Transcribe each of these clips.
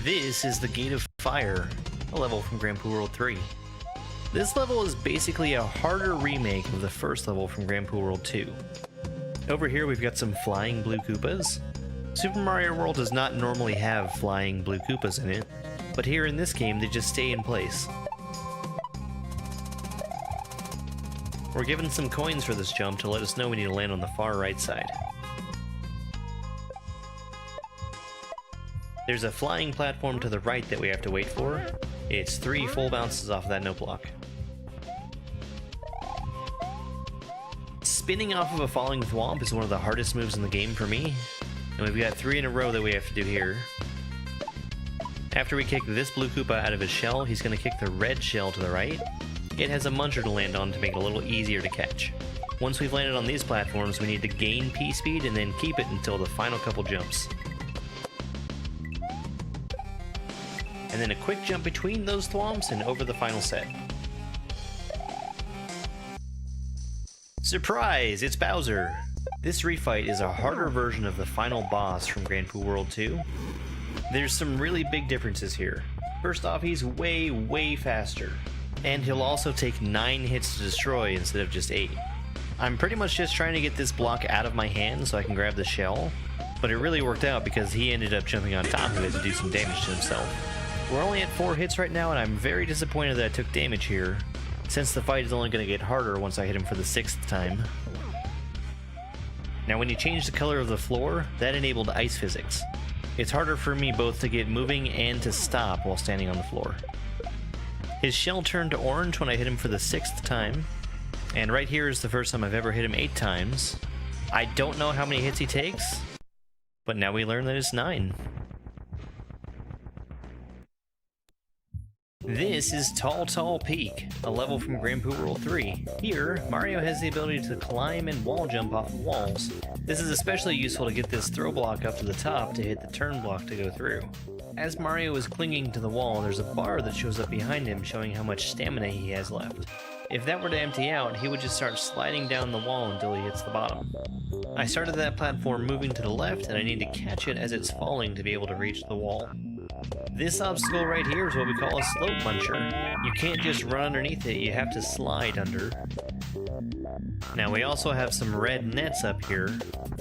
This is the Gate of Fire, a level from Grand Poo World 3. This level is basically a harder remake of the first level from Grand Poo World 2. Over here we've got some flying blue Koopas. Super Mario World does not normally have flying blue Koopas in it, but here in this game they just stay in place. We're given some coins for this jump to let us know we need to land on the far right side. There's a flying platform to the right that we have to wait for. It's 3 full bounces off of that no block. Spinning off of a falling thwomp is one of the hardest moves in the game for me, and we've got 3 in a row that we have to do here. After we kick this blue Koopa out of his shell, he's going to kick the red shell to the right. It has a muncher to land on to make it a little easier to catch. Once we've landed on these platforms, we need to gain P speed and then keep it until the final couple jumps. And then a quick jump between those thwomps and over the final set. Surprise! It's Bowser! This refight is a harder version of the final boss from Grand Poo World 2. There's some really big differences here. First off, he's way faster. And he'll also take 9 hits to destroy instead of just 8. I'm pretty much just trying to get this block out of my hand so I can grab the shell, but it really worked out because he ended up jumping on top of it to do some damage to himself. We're only at 4 hits right now, and I'm very disappointed that I took damage here, since the fight is only going to get harder once I hit him for the 6th time. Now when you change the color of the floor, that enabled ice physics. It's harder for me both to get moving and to stop while standing on the floor. His shell turned to orange when I hit him for the 6th time, and right here is the first time I've ever hit him 8 times. I don't know how many hits he takes, but now we learn that it's 9. This is Tall Peak, a level from Grand Poo World 3. Here, Mario has the ability to climb and wall jump off of walls. This is especially useful to get this throw block up to the top to hit the turn block to go through. As Mario is clinging to the wall, there's a bar that shows up behind him showing how much stamina he has left. If that were to empty out, he would just start sliding down the wall until he hits the bottom. I started that platform moving to the left, and I need to catch it as it's falling to be able to reach the wall. This obstacle right here is what we call a slope muncher. You can't just run underneath it, you have to slide under. Now we also have some red nets up here.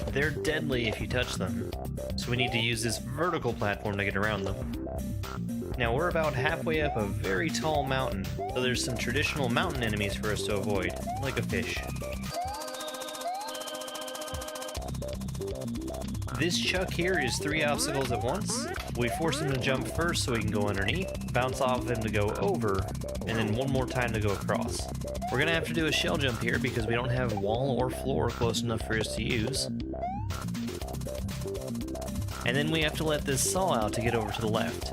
They're deadly if you touch them, so we need to use this vertical platform to get around them. Now we're about halfway up a very tall mountain, so there's some traditional mountain enemies for us to avoid, like a fish. This chuck here is 3 obstacles at once. We force him to jump first so he can go underneath, bounce off of him to go over, and then one more time to go across. We're gonna have to do a shell jump here because we don't have wall or floor close enough for us to use. And then we have to let this saw out to get over to the left.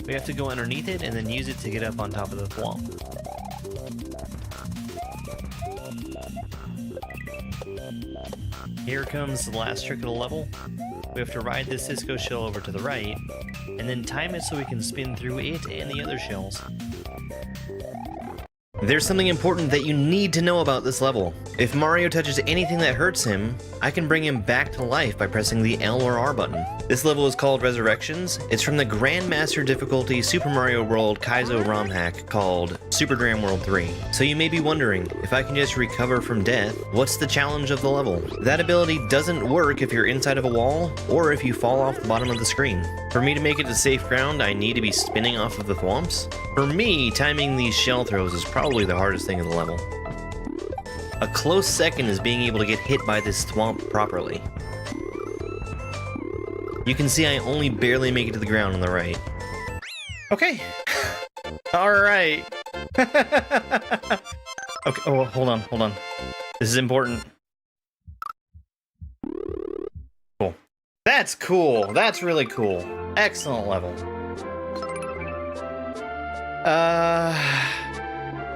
We have to go underneath it and then use it to get up on top of the thwomp. Here comes the last trick of the level. We have to ride this Cisco shell over to the right, and then time it so we can spin through it and the other shells. There's something important that you need to know about this level. If Mario touches anything that hurts him, I can bring him back to life by pressing the L or R button. This level is called Resurrections. It's from the Grandmaster difficulty Super Mario World Kaizo ROM hack called Super Grand World 3. So you may be wondering, if I can just recover from death, what's the challenge of the level? That ability doesn't work if you're inside of a wall, or if you fall off the bottom of the screen. For me to make it to safe ground, I need to be spinning off of the thwomps. For me, timing these shell throws is probably the hardest thing in the level. A close second is being able to get hit by this thwomp properly. You can see I only barely make it to the ground on the right. Okay. Alright. Okay, oh, hold on. This is important. Cool. That's cool. That's really cool. Excellent level.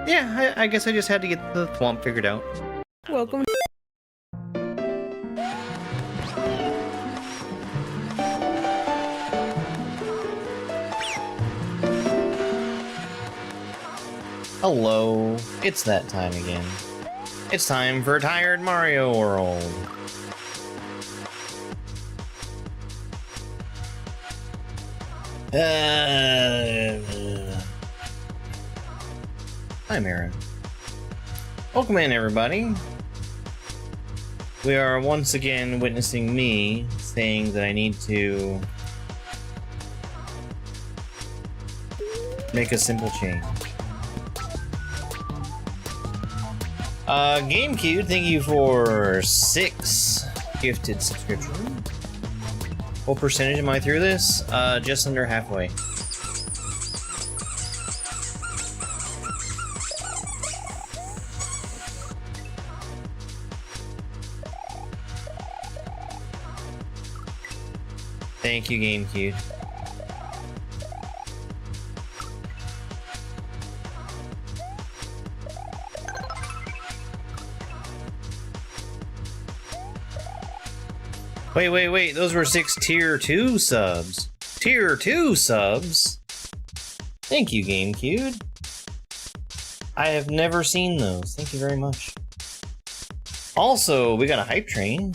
Yeah, I guess I just had to get the thwomp figured out. Welcome. Hello, it's that time again. It's time for Tired Mario World. Hi, Mara. Welcome in, everybody. We are once again witnessing me saying that I need to make a simple change. GameCube, thank you for 6 gifted subscriptions. What percentage am I through this? Just under halfway. Thank you, GameCube. Wait, those were 6 tier 2 subs. Tier 2 subs? Thank you, GameCube. I have never seen those. Thank you very much. Also, we got a hype train.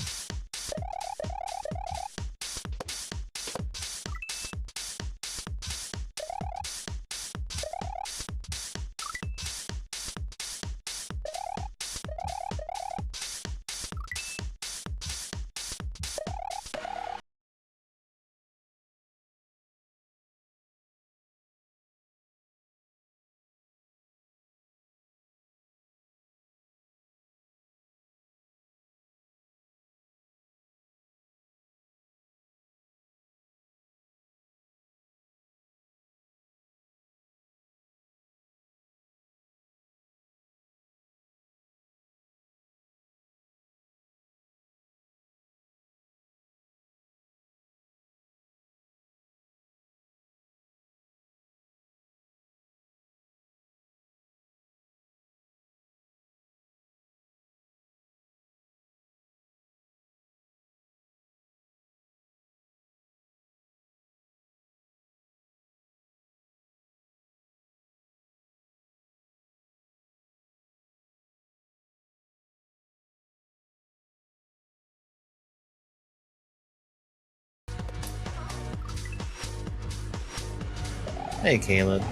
Hey, Caleb.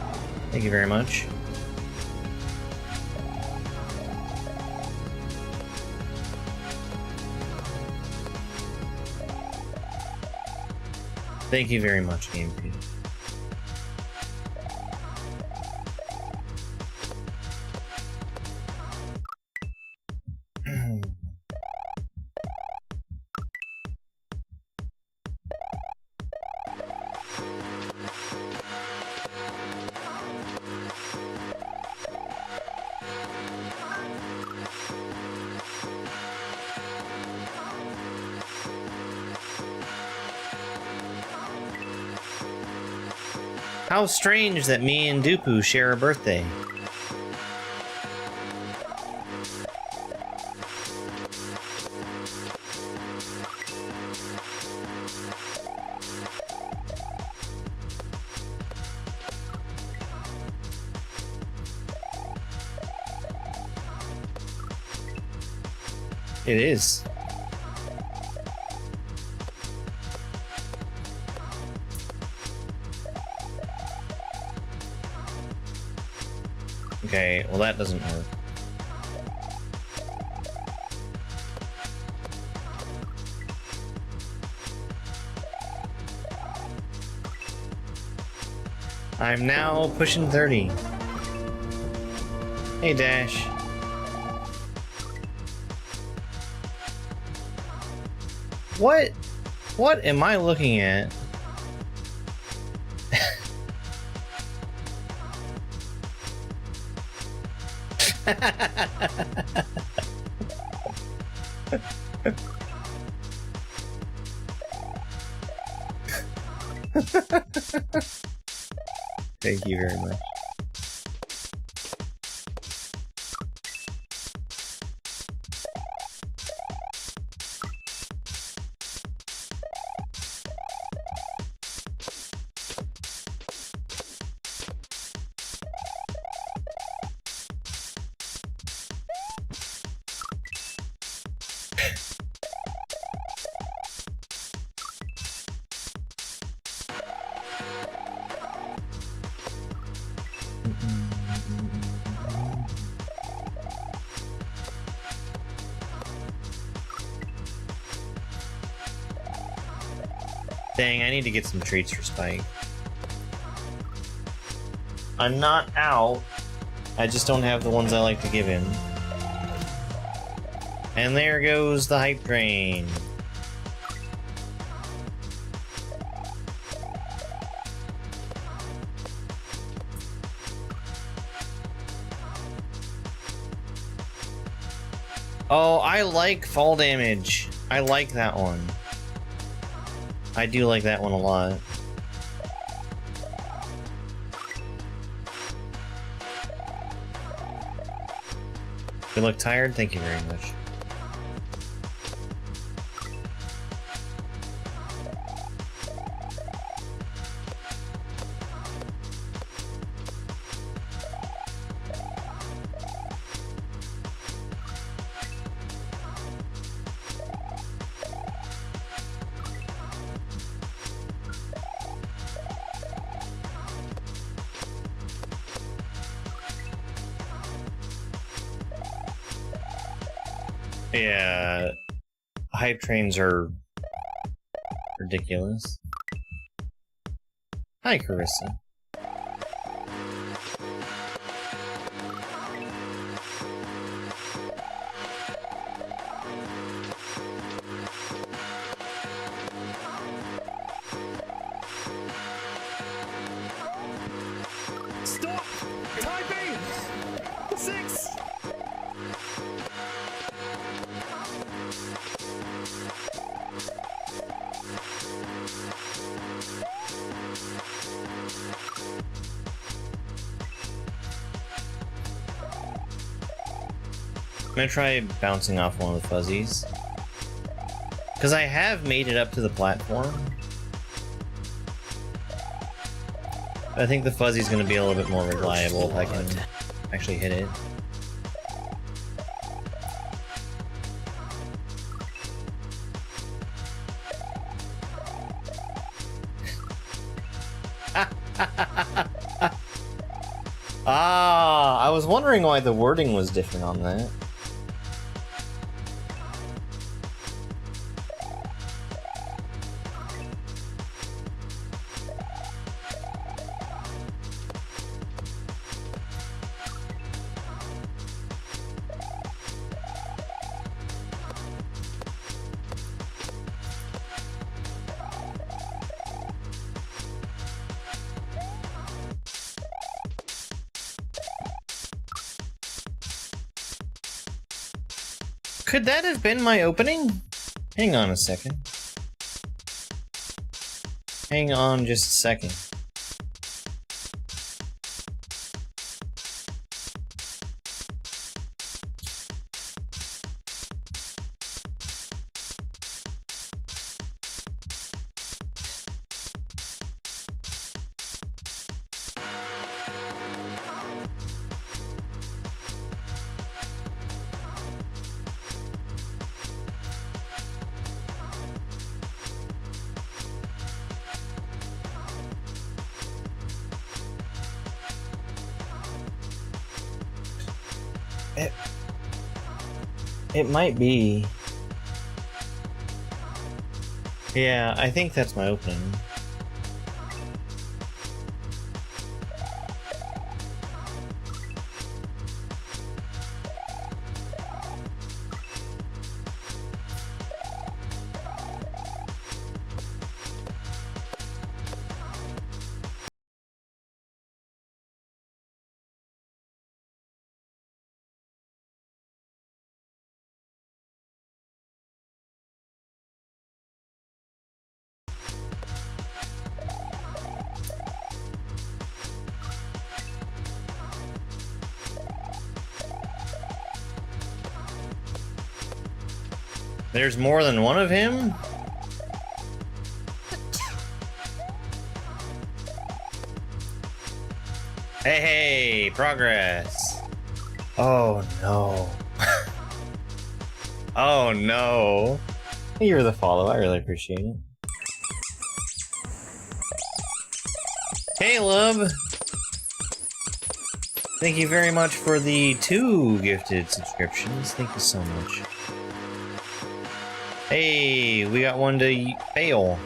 Thank you very much. Thank you very much, GameCube. How strange that me and Dupu share a birthday. It is. Okay, well that doesn't work. I'm now pushing 30. Hey, Dash. What am I looking at? Thank you very much. Dang, I need to get some treats for Spike. I'm not out. I just don't have the ones I like to give him. And there goes the hype train. Oh, I like fall damage. I like that one. I do like that one a lot. You look tired? Thank you very much. Yeah, hype trains are ridiculous. Hi, Carissa. Stop! Typing! 6! I'm gonna try bouncing off one of the fuzzies. Because I have made it up to the platform. But I think the fuzzy's gonna be a little bit more reliable if I can actually hit it. Ah, I was wondering why the wording was different on that. Could that have been my opening? Hang on a second. Hang on just a second. It might be. Yeah, I think that's my opening. There's more than one of him? Hey, progress. Oh no. Oh no. You're the follow, I really appreciate it. Caleb! Thank you very much for the 2 gifted subscriptions. Thank you so much. Hey, we got one to fail.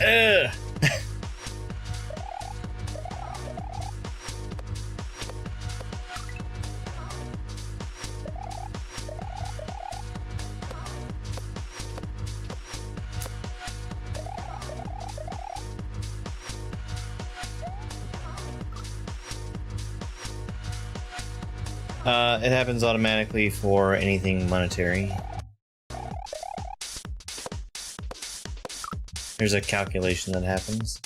Ugh. It happens automatically for anything monetary. There's a calculation that happens.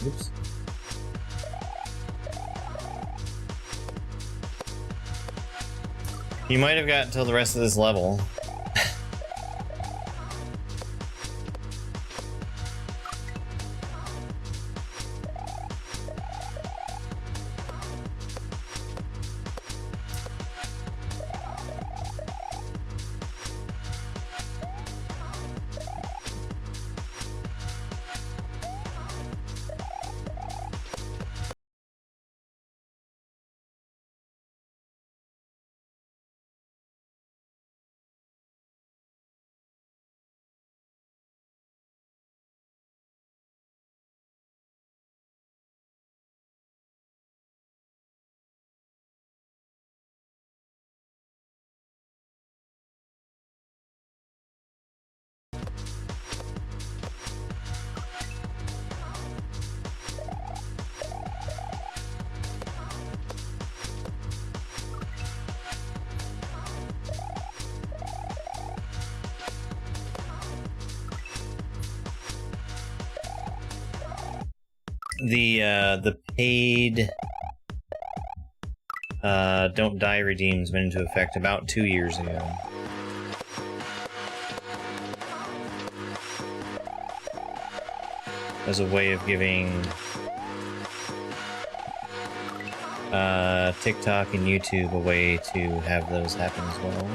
Oops. You might have got until the rest of this level. The paid don't die redeems went into effect about 2 years ago. As a way of giving TikTok and YouTube a way to have those happen as well.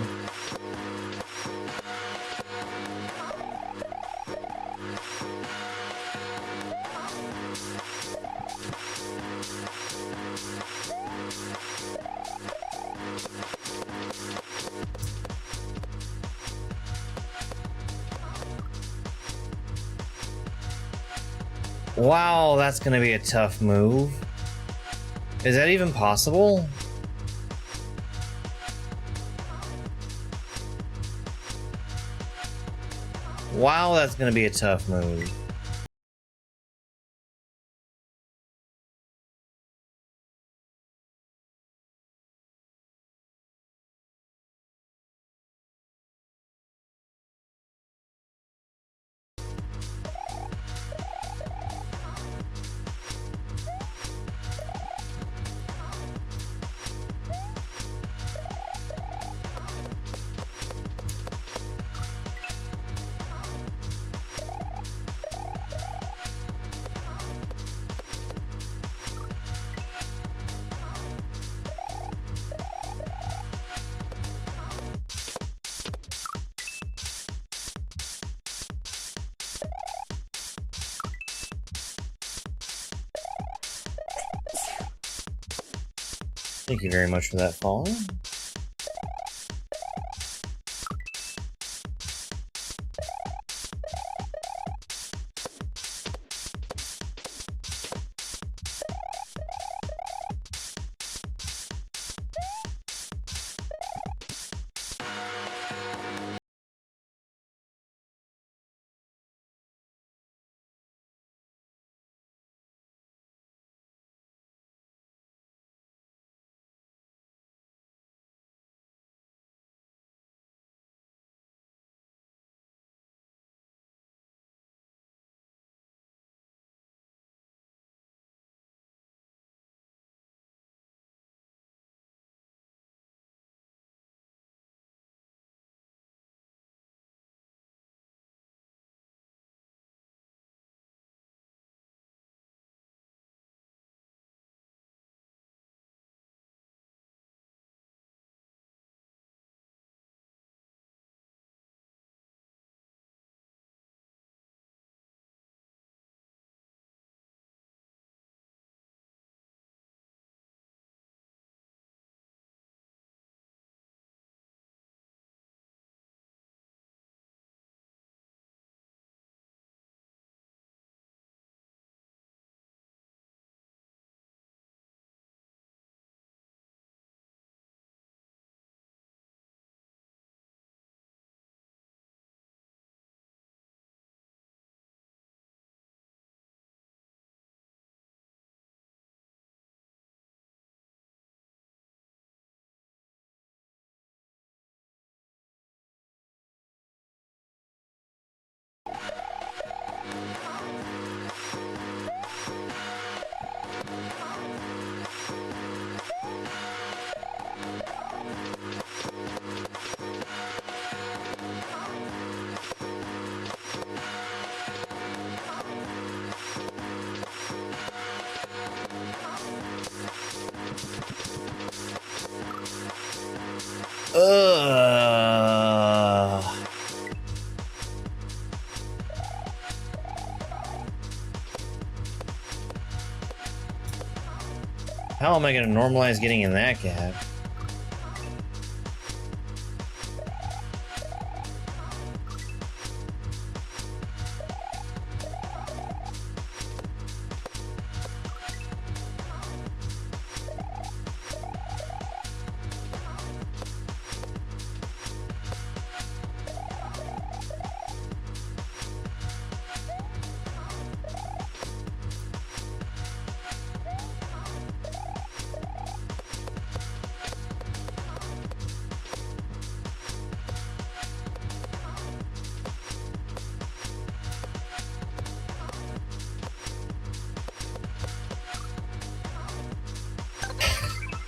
Wow, that's gonna be a tough move. Is that even possible? Wow, that's gonna be a tough move. Thank you very much for that follow. Ugh. How am I going to normalize getting in that cab?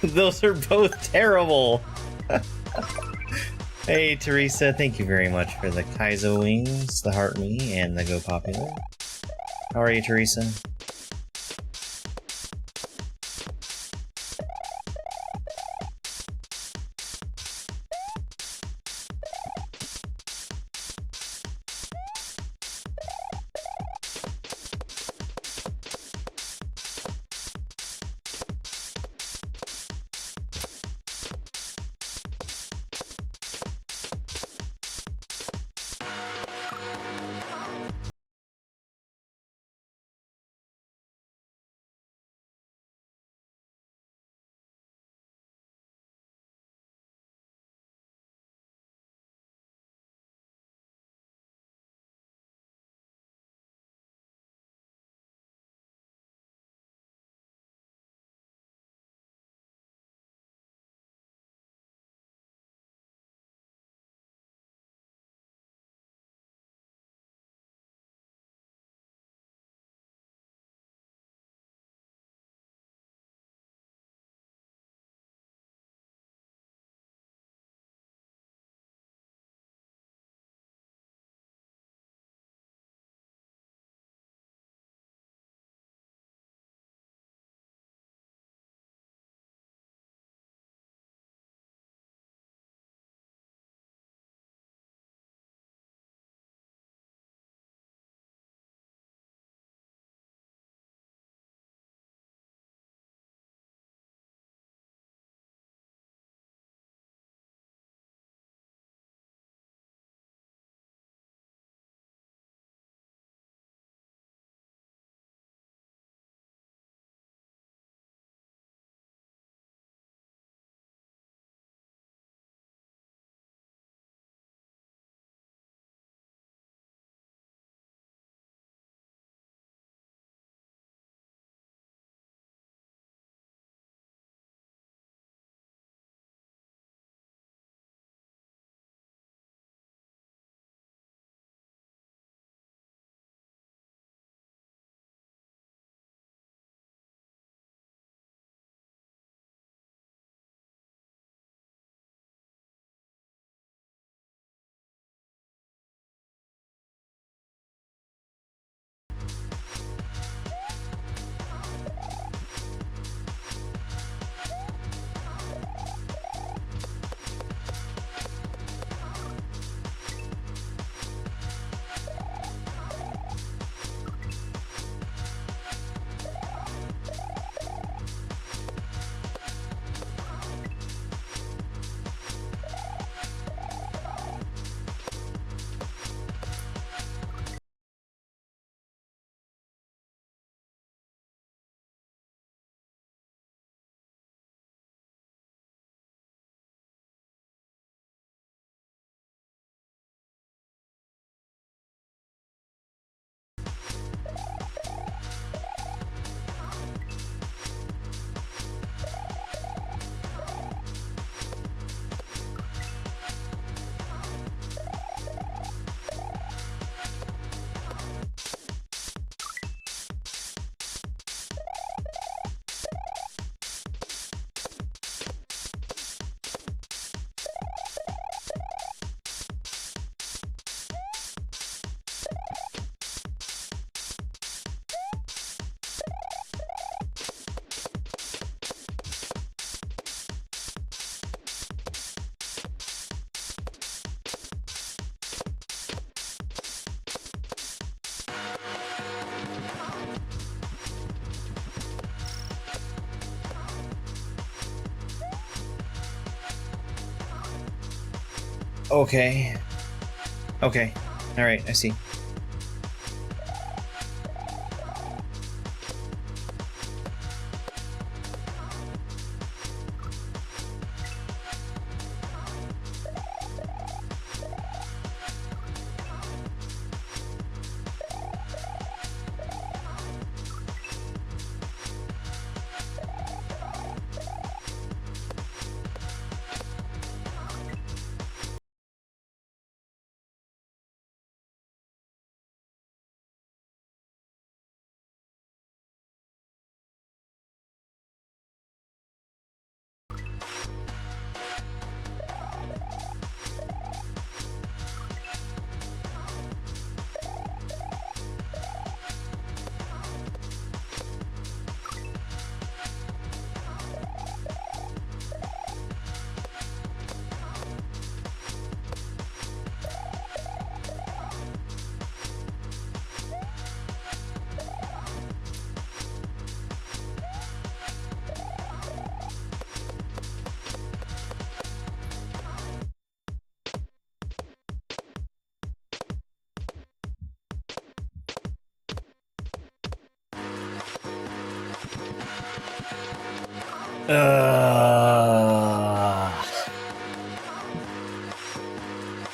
Those are both terrible. Hey, Teresa, thank you very much for the kaizo wings, the heart me, and the go popular. How are you, Teresa? Okay. Okay. Alright, I see.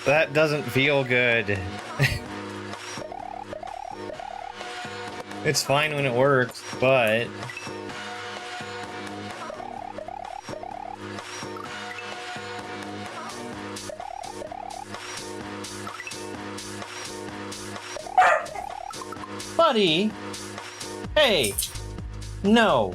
That doesn't feel good. It's fine when it works, but... Buddy! Hey! No!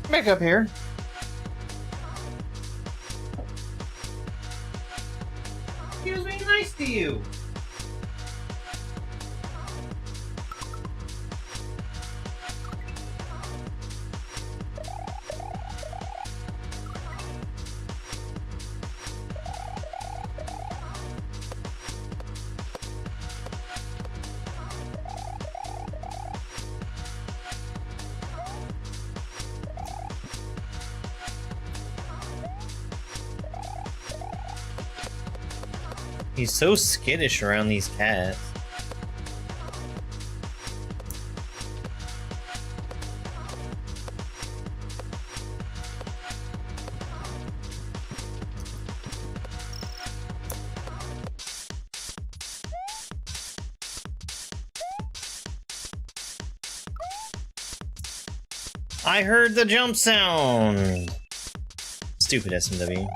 Back up here. He was being nice to you. He's so skittish around these cats. I heard the jump sound! Stupid SMW.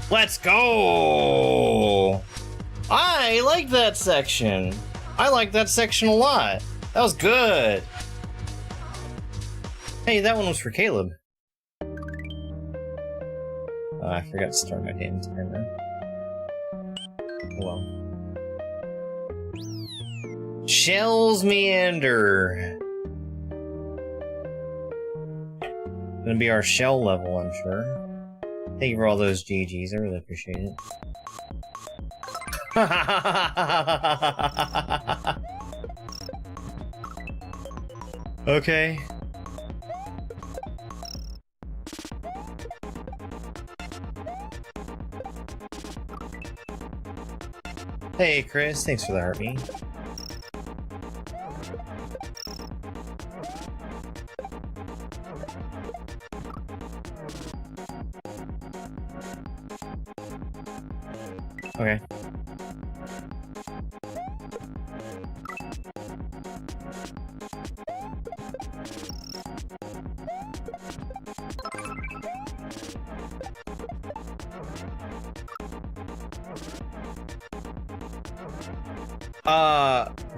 Let's go! I like that section. I like that section a lot. That was good. Hey, that one was for Caleb. Oh, I forgot to start my damn timer. Well. Shells meander. Gonna be our shell level, I'm sure. Thank you for all those GGs, I really appreciate it. Okay. Hey Chris, thanks for the heartbeat. Okay.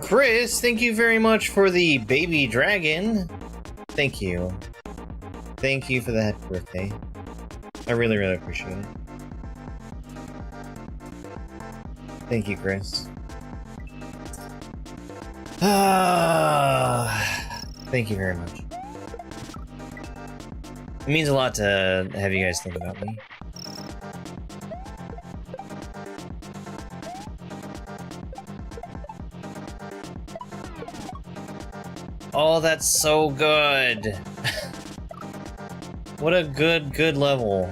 Chris, thank you very much for the baby dragon. Thank you. Thank you for the happy birthday. I really, really appreciate it. Thank you, Chris. Thank you very much. It means a lot to have you guys think about me. Oh, that's so good. What a good level.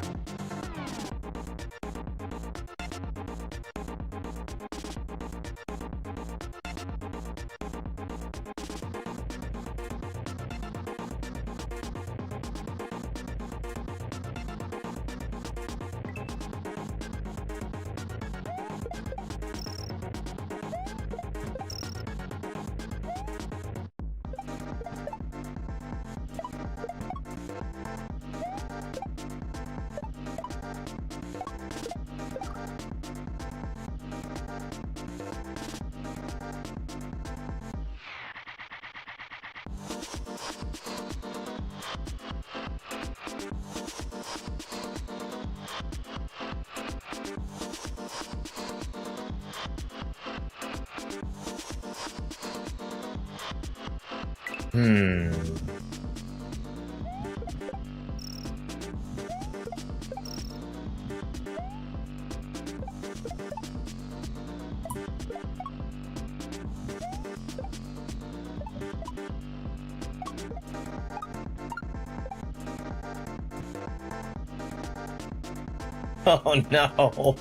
Oh no.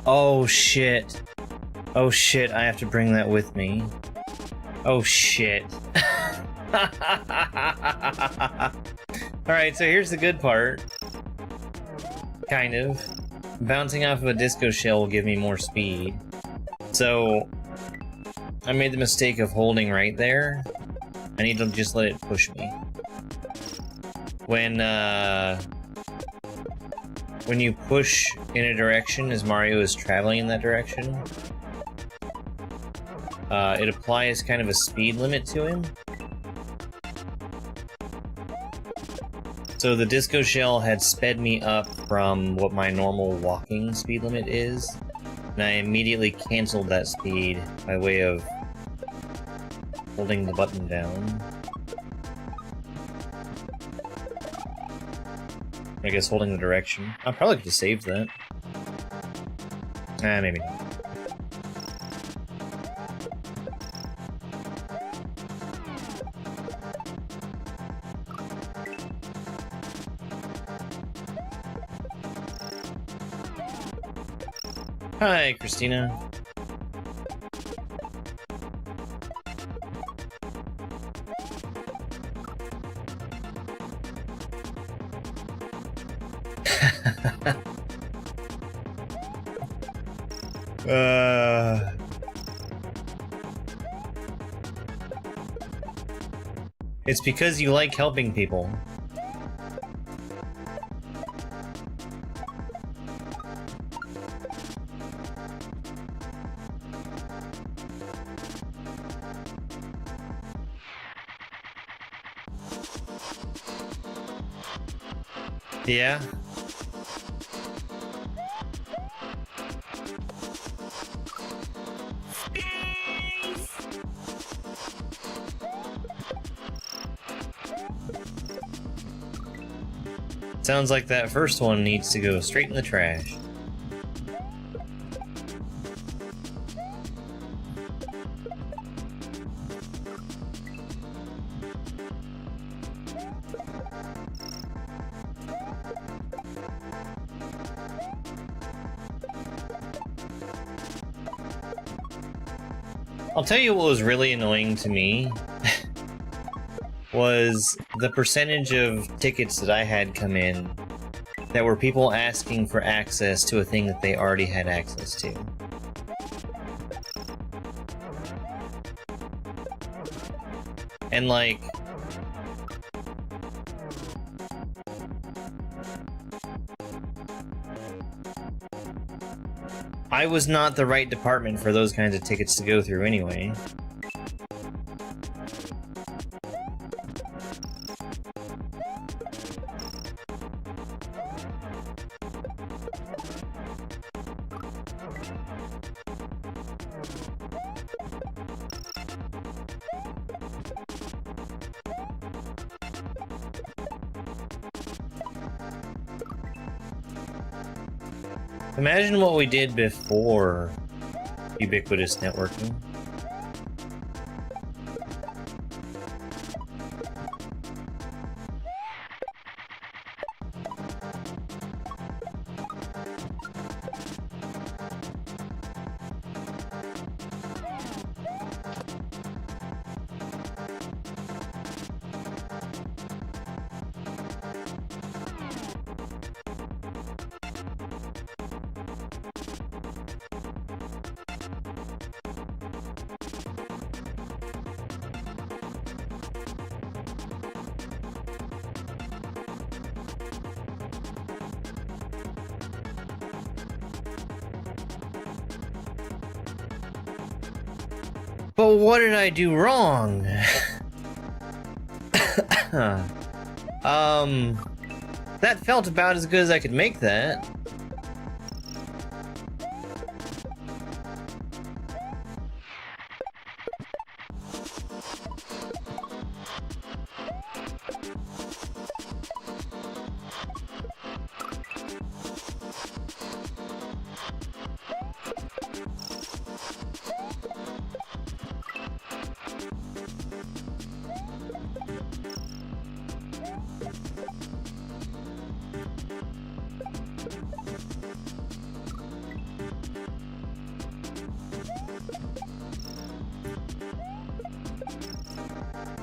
Oh shit. Oh shit, I have to bring that with me. Oh shit. Alright, so here's the good part. Kind of. Bouncing off of a disco shell will give me more speed. So, I made the mistake of holding right there. I need to just let it push me. When you push in a direction as Mario is traveling in that direction, it applies kind of a speed limit to him. So the disco shell had sped me up from what my normal walking speed limit is, and I immediately canceled that speed by way of holding the button down. I guess holding the direction. I probably could have saved that. Maybe not. Hi, Christina. It's because you like helping people. Yeah. Sounds like that first one needs to go straight in the trash. I'll tell you what was really annoying to me was the percentage of tickets that I had come in that were people asking for access to a thing that they already had access to. And like, I was not the right department for those kinds of tickets to go through anyway. Imagine what we did before ubiquitous networking. But what did I do wrong? That felt about as good as I could make that.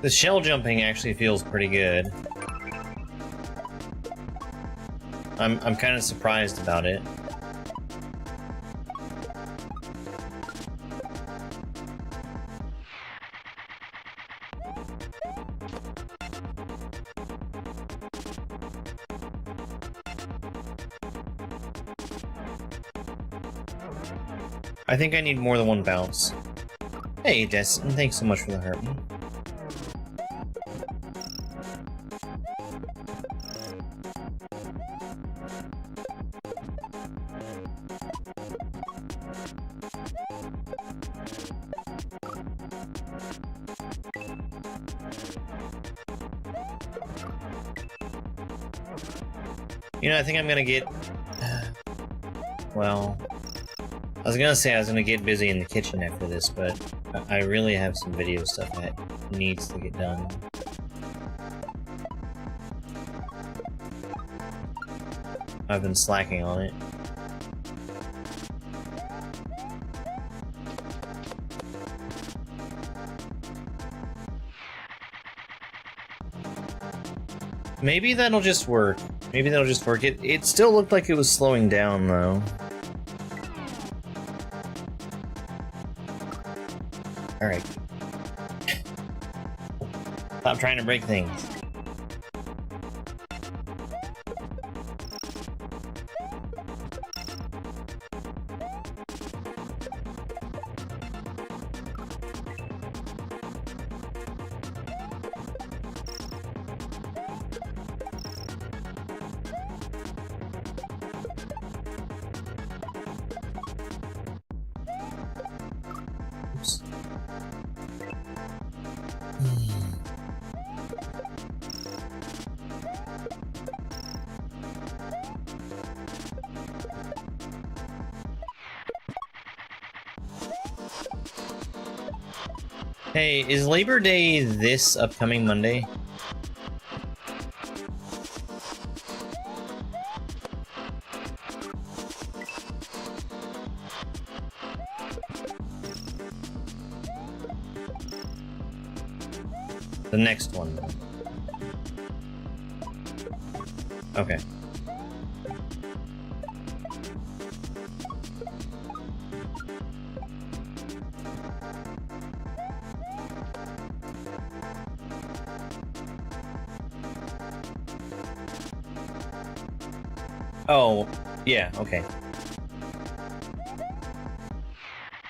The shell jumping actually feels pretty good. I'm kind of surprised about it. I think I need more than one bounce. Hey, Destin, thanks so much for the heart. You know, I think I'm gonna get... well... I was gonna say I was gonna get busy in the kitchen after this, but I really have some video stuff that needs to get done. I've been slacking on it. Maybe that'll just work. Maybe that'll just work. It still looked like it was slowing down, though. Alright. Stop trying to break things. Oops. Hey, is Labor Day this upcoming Monday? The next one. Okay. Oh, yeah, okay.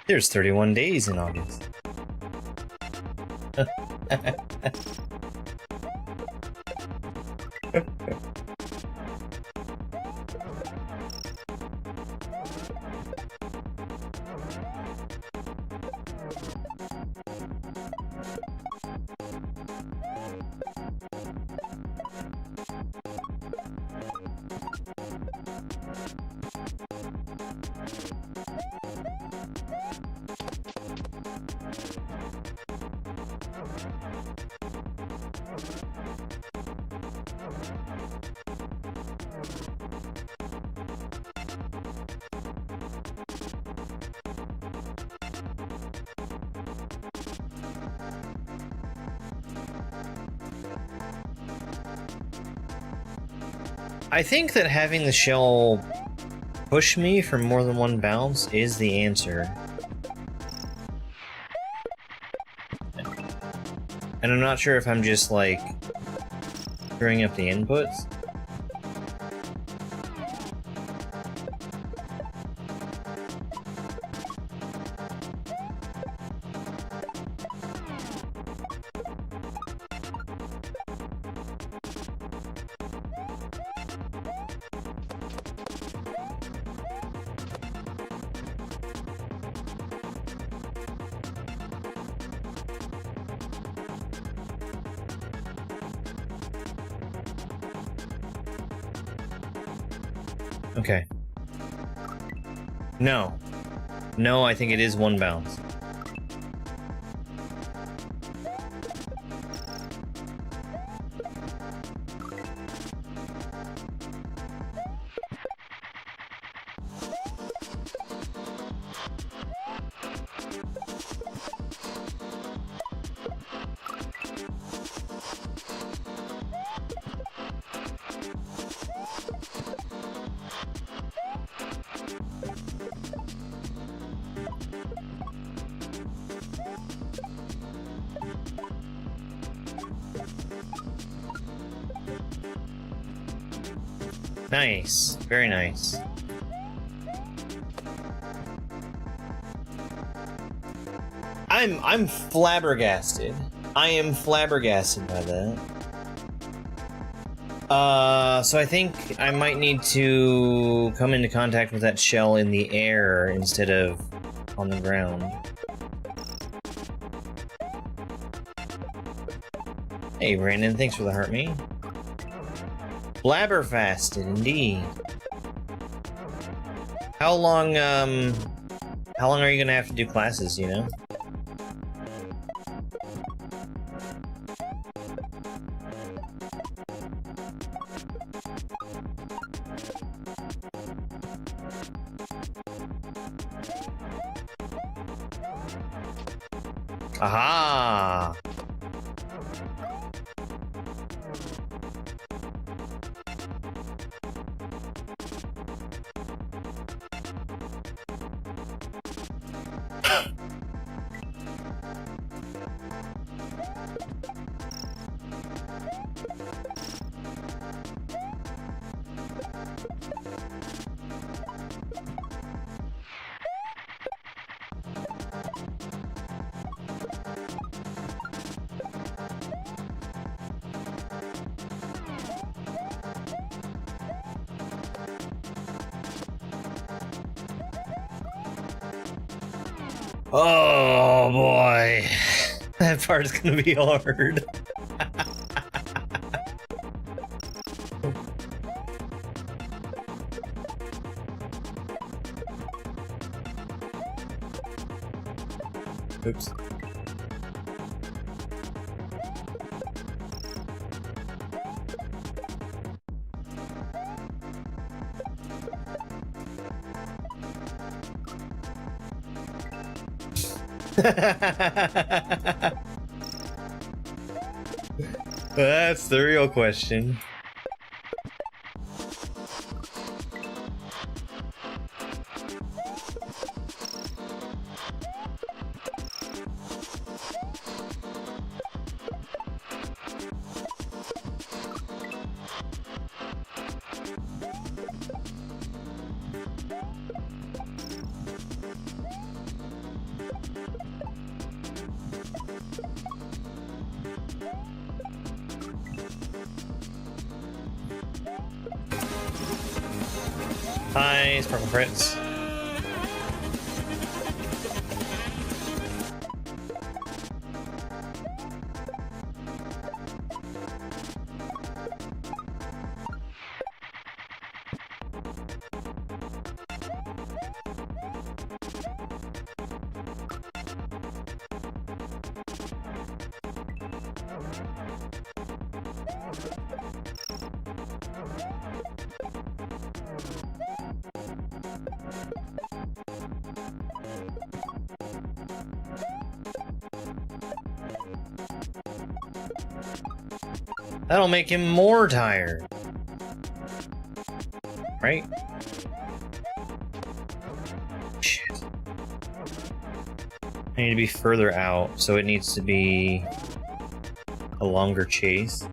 There's 31 days in August. I think that having the shell push me for more than one bounce is the answer. And I'm not sure if I'm just, like, screwing up the inputs. Okay. No. No, I think it is one bounce. Nice. Very nice. I'm flabbergasted. I am flabbergasted by that. So I think I might need to come into contact with that shell in the air instead of on the ground. Hey, Brandon, thanks for the heart me. Flabberfasted, indeed. How long are you gonna have to do classes, you know? Aha! Oh boy. That part's gonna be hard. Oops. That's the real question. Hi, Sparkle Fritz. That'll make him more tired. Right? Shit. I need to be further out, so it needs to be a longer chase.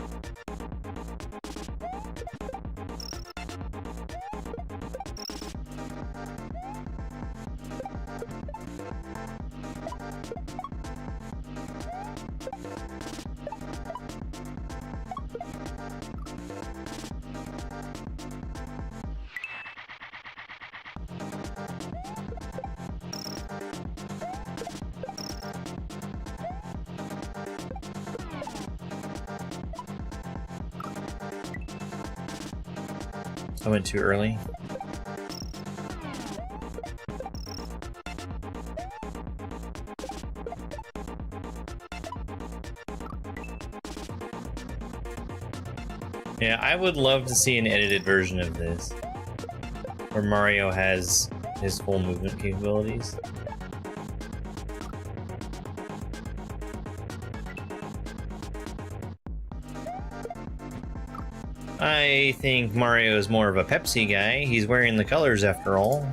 I went too early. Yeah, I would love to see an edited version of this, where Mario has his full movement capabilities. I think Mario is more of a Pepsi guy. He's wearing the colors after all.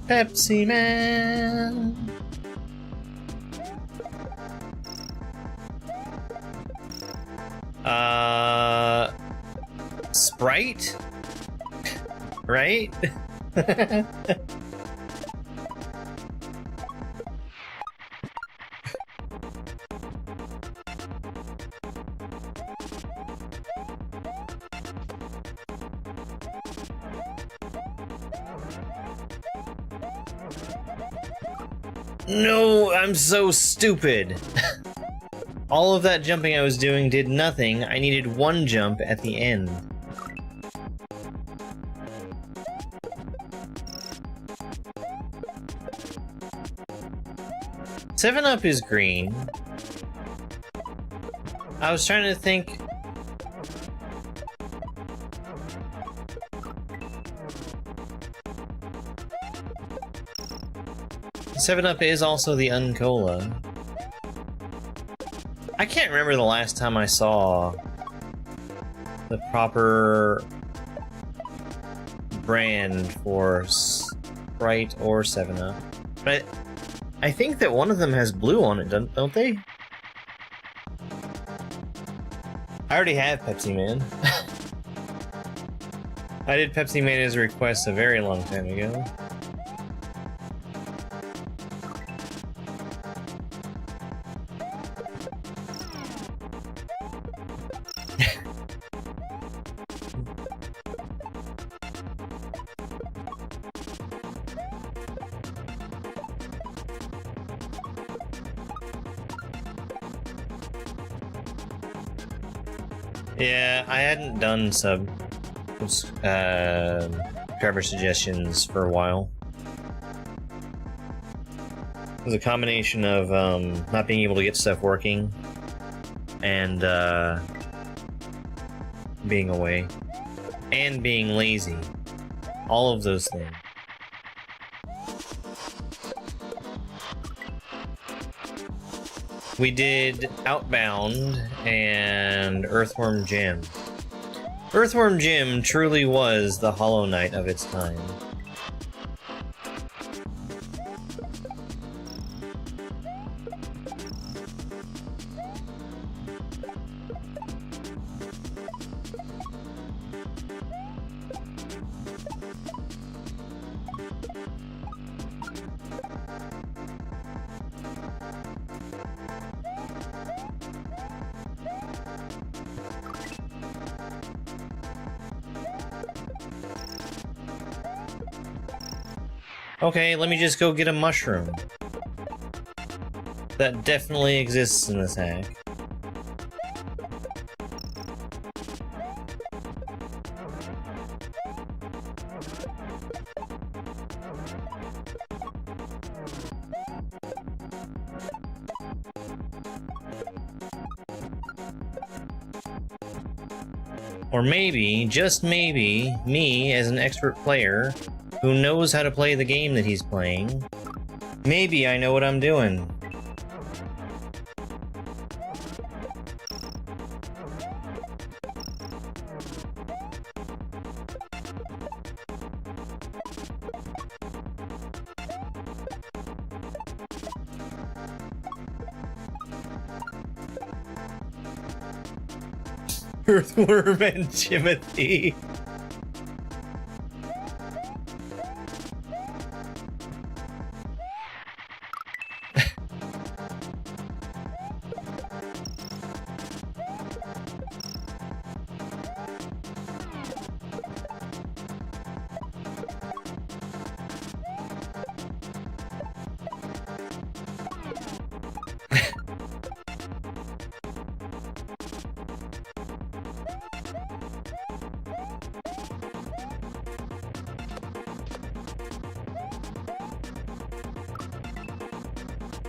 Pepsi Man. Sprite? Right? No, I'm so stupid. All of that jumping I was doing did nothing. I needed one jump at the end. Seven Up is green. I was trying to think. Seven Up is also the Uncola. I can't remember the last time I saw the proper brand for Sprite or 7-Up. But I think that one of them has blue on it, don't they? I already have Pepsi Man. I did Pepsi Man as a request a very long time ago. Yeah, I hadn't done subscriber suggestions for a while. It was a combination of not being able to get stuff working and being away and being lazy. All of those things. We did Outbound and Earthworm Jim. Earthworm Jim truly was the Hollow Knight of its time. Okay, let me just go get a mushroom. That definitely exists in this hack. Or maybe, just maybe, me as an expert player who knows how to play the game that he's playing, maybe I know what I'm doing. Earthworm and Timothy.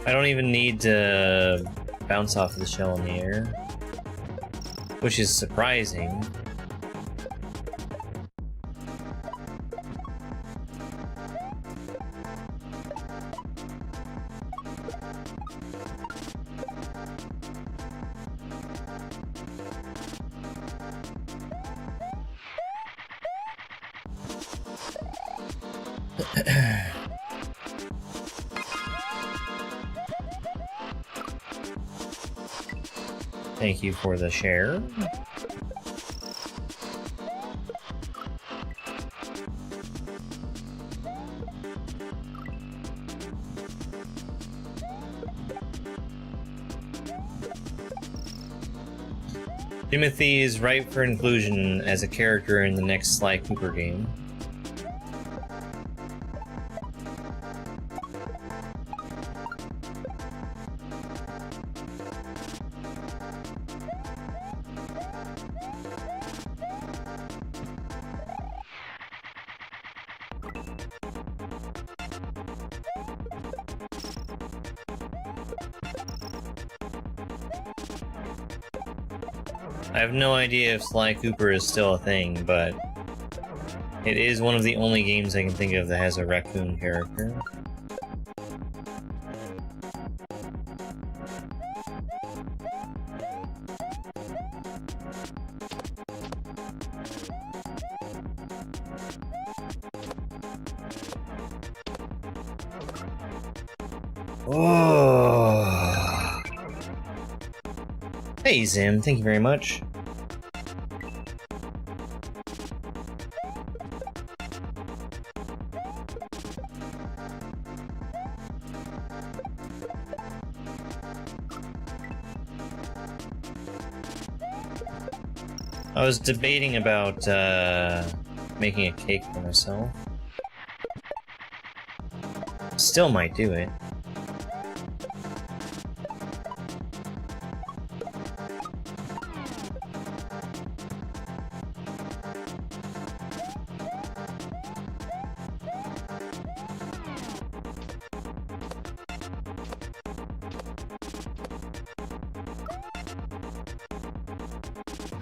I don't even need to bounce off the shell in the air, which is surprising. Thank you for the share. Timothy is ripe for inclusion as a character in the next Sly Cooper game. I have no idea if Sly Cooper is still a thing, but it is one of the only games I can think of that has a raccoon character. Oh. Hey, Zim. Thank you very much. I was debating about making a cake for myself. Still might do it.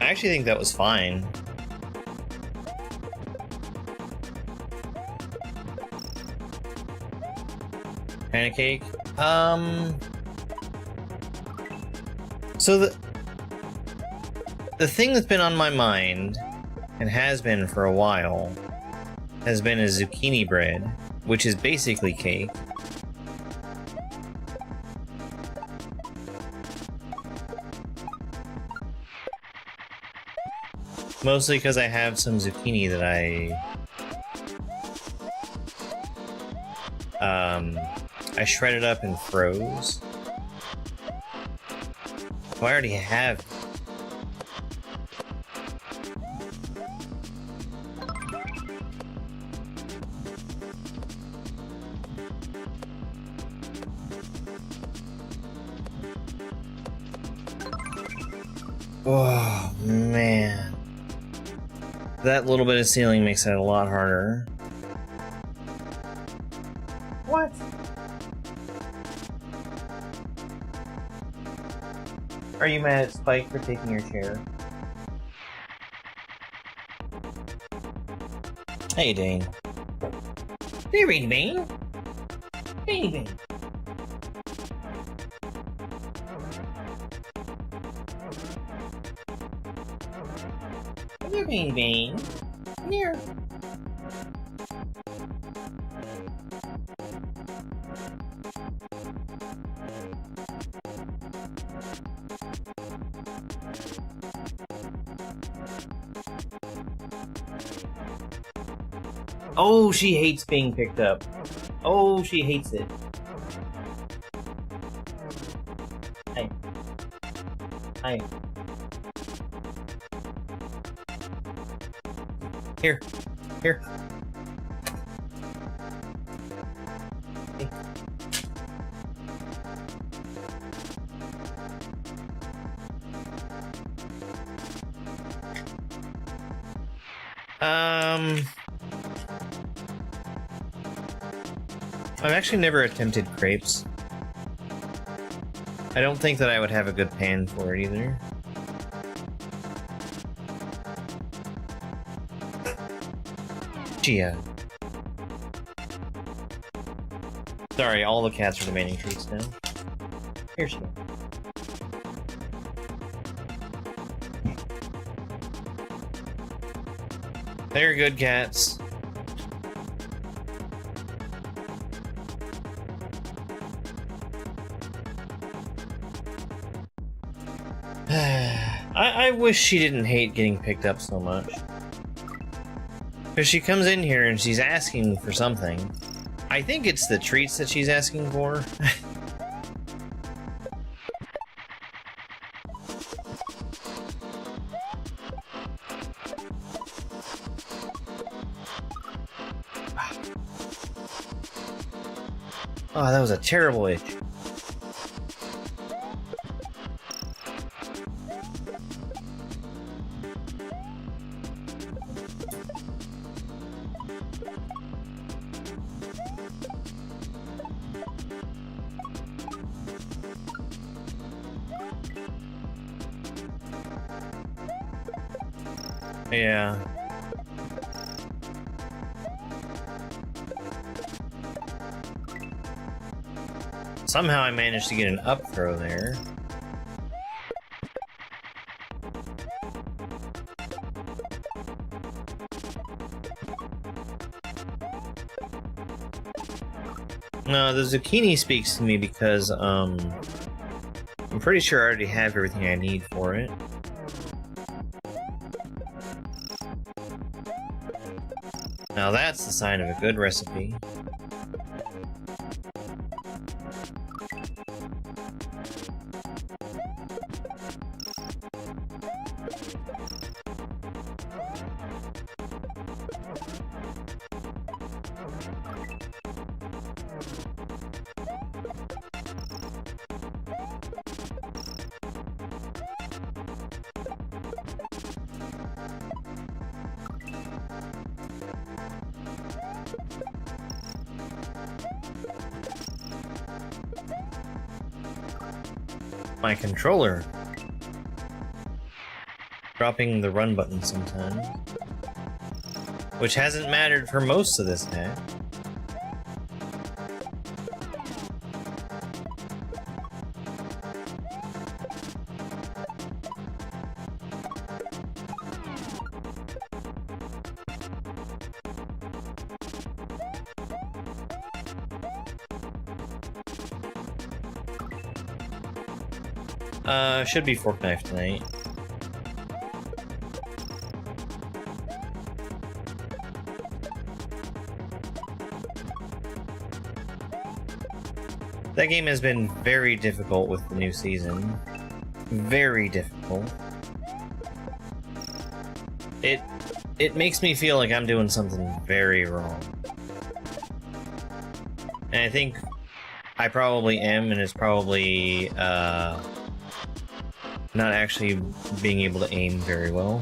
I actually think that was fine. Kind of cake. So the thing that's been on my mind, and has been for a while, has been a zucchini bread, which is basically cake. Mostly because I have some zucchini that I shredded up and froze. Oh, I already have. Oh, man. That little bit of sealing makes that a lot harder. What? Are you mad at Spike for taking your chair? Hey, Dane. Hey, Rainy Bane. Rainy Bane. Come here, Rainy Bane. Come here. Oh, she hates being picked up. Oh, she hates it. Hey. Hi. Here. Here. Hey. I've actually never attempted crepes. I don't think that I would have a good pan for it either. Gia. Sorry, all the cats are demanding treats now. Here she goes. They're good cats. I wish she didn't hate getting picked up so much. Because she comes in here and she's asking for something. I think it's the treats that she's asking for. Oh, that was a terrible itch. Yeah. Somehow I managed to get an up throw there. No, the zucchini speaks to me because, I'm pretty sure I already have everything I need for it. Now that's the sign of a good recipe. My controller dropping the run button sometimes, which hasn't mattered for most of this hack. Should be fork knife tonight. That game has been very difficult with the new season. Very difficult. It makes me feel like I'm doing something very wrong. And I think I probably am, and it's probably, not actually being able to aim very well.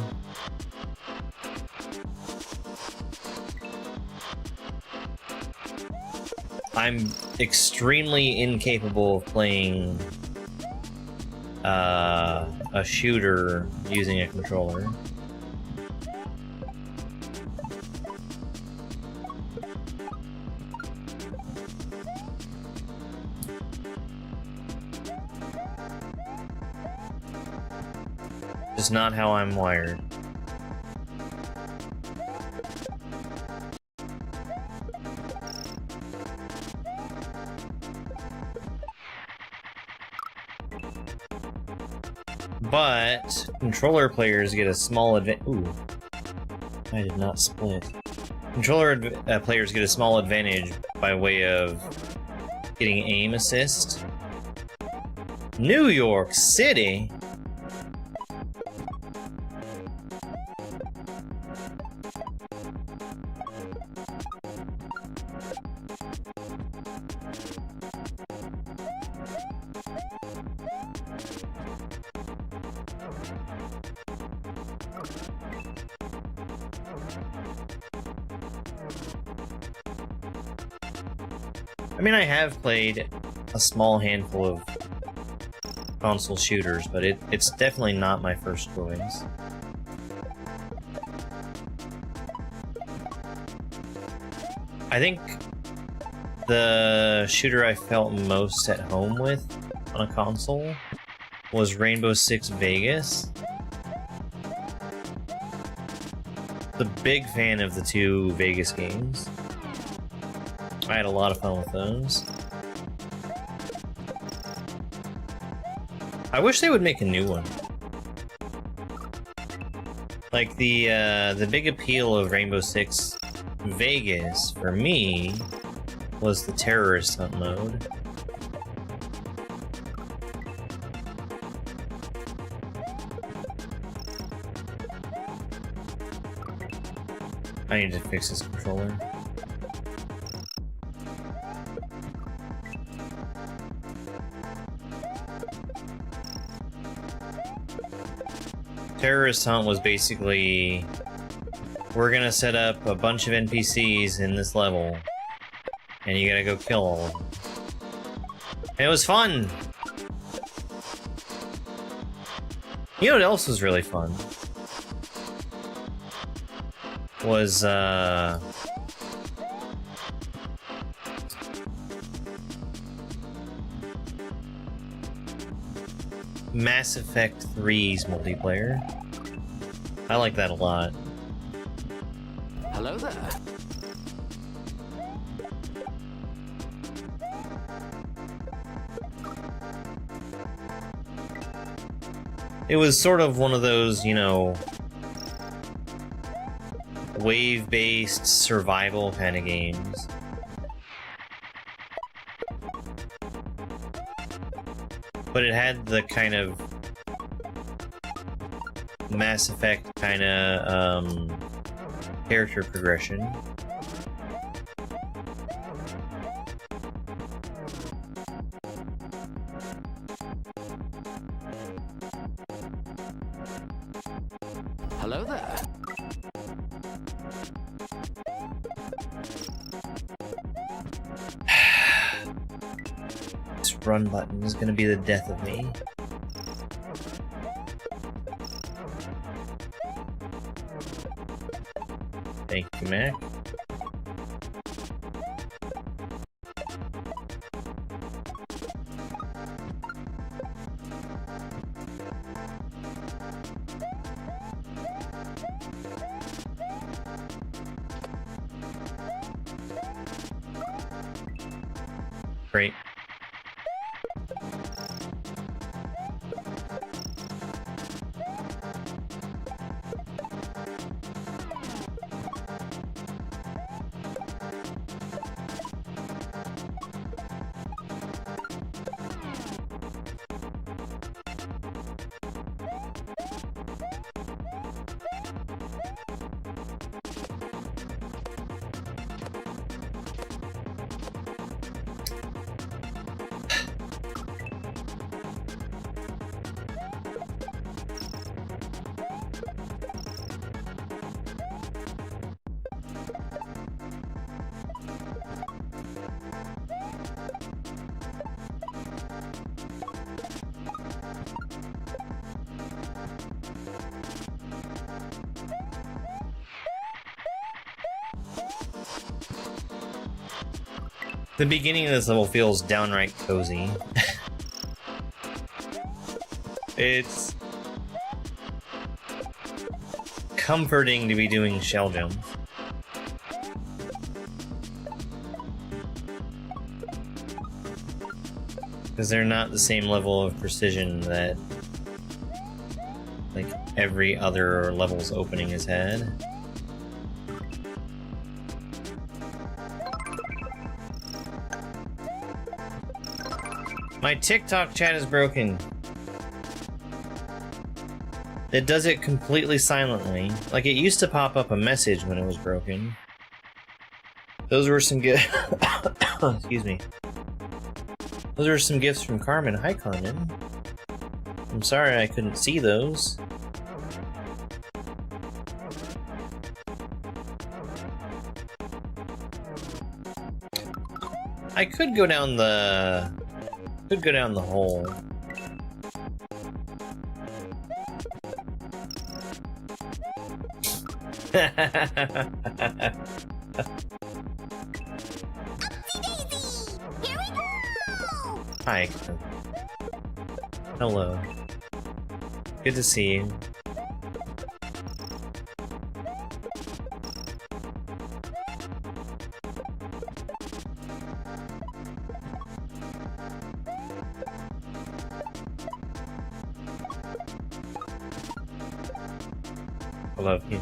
I'm extremely incapable of playing a shooter using a controller. Just not how I'm wired. But controller players get a small advantage. Ooh, I did not split. Controller players get a small advantage by way of getting aim assist. New York City. I mean, I have played a small handful of console shooters, but it's definitely not my first choice. I think the shooter I felt most at home with on a console was Rainbow Six Vegas. The big fan of the two Vegas games. I had a lot of fun with those. I wish they would make a new one. Like the big appeal of Rainbow Six Vegas for me was the terrorist hunt mode. I need to fix this controller. Terrorist hunt was basically, we're gonna set up a bunch of NPCs in this level, and you gotta go kill all of them. And it was fun! You know what else was really fun? Was, Mass Effect 3's multiplayer. I like that a lot. Hello there. It was sort of one of those, you know, wave-based survival kind of games. But it had the kind of Mass Effect kind of character progression. Hello there. This run button is going to be the death of me. Thank you, Mac. Great. The beginning of this level feels downright cozy. It's comforting to be doing shell jumps. Because they're not the same level of precision that like every other level's opening has had. My TikTok chat is broken. It does it completely silently. Like, it used to pop up a message when it was broken. Those were some good. Excuse me. Those are some gifts from Carmen. Hi, Carmen. I'm sorry I couldn't see those. I could go down the... Could go down the hole. Hi. Hello. Good to see you. I love you.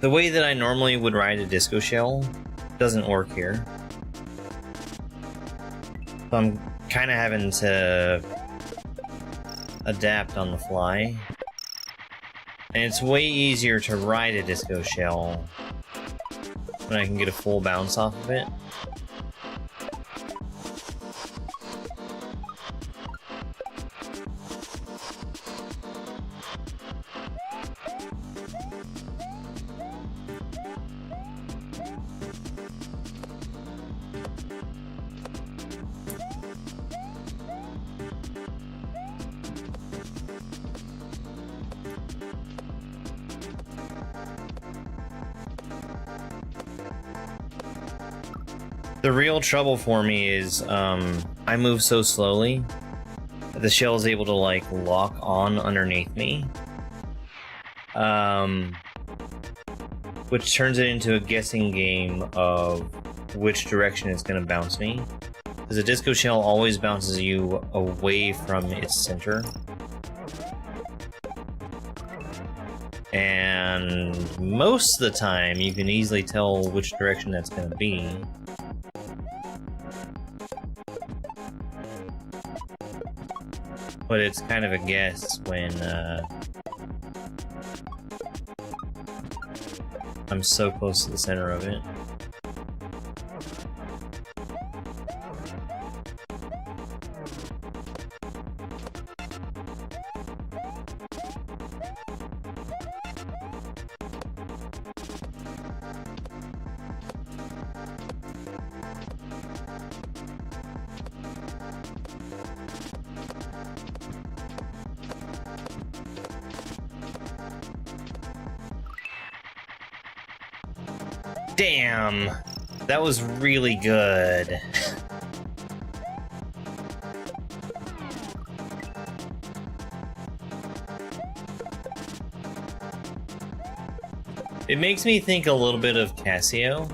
The way that I normally would ride a disco shell doesn't work here. So I'm kind of having to adapt on the fly. And it's way easier to ride a disco shell when I can get a full bounce off of it. The real trouble for me is I move so slowly that the shell is able to like lock on underneath me, which turns it into a guessing game of which direction it's going to bounce me, because the disco shell always bounces you away from its center. And most of the time, you can easily tell which direction that's going to be. But it's kind of a guess when I'm so close to the center of it. Damn! That was really good. It makes me think a little bit of Casio.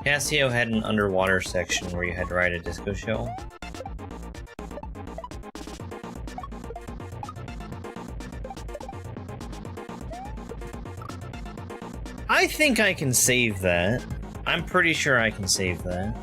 Casio had an underwater section where you had to ride a disco shell. I think I can save that. I'm pretty sure I can save that.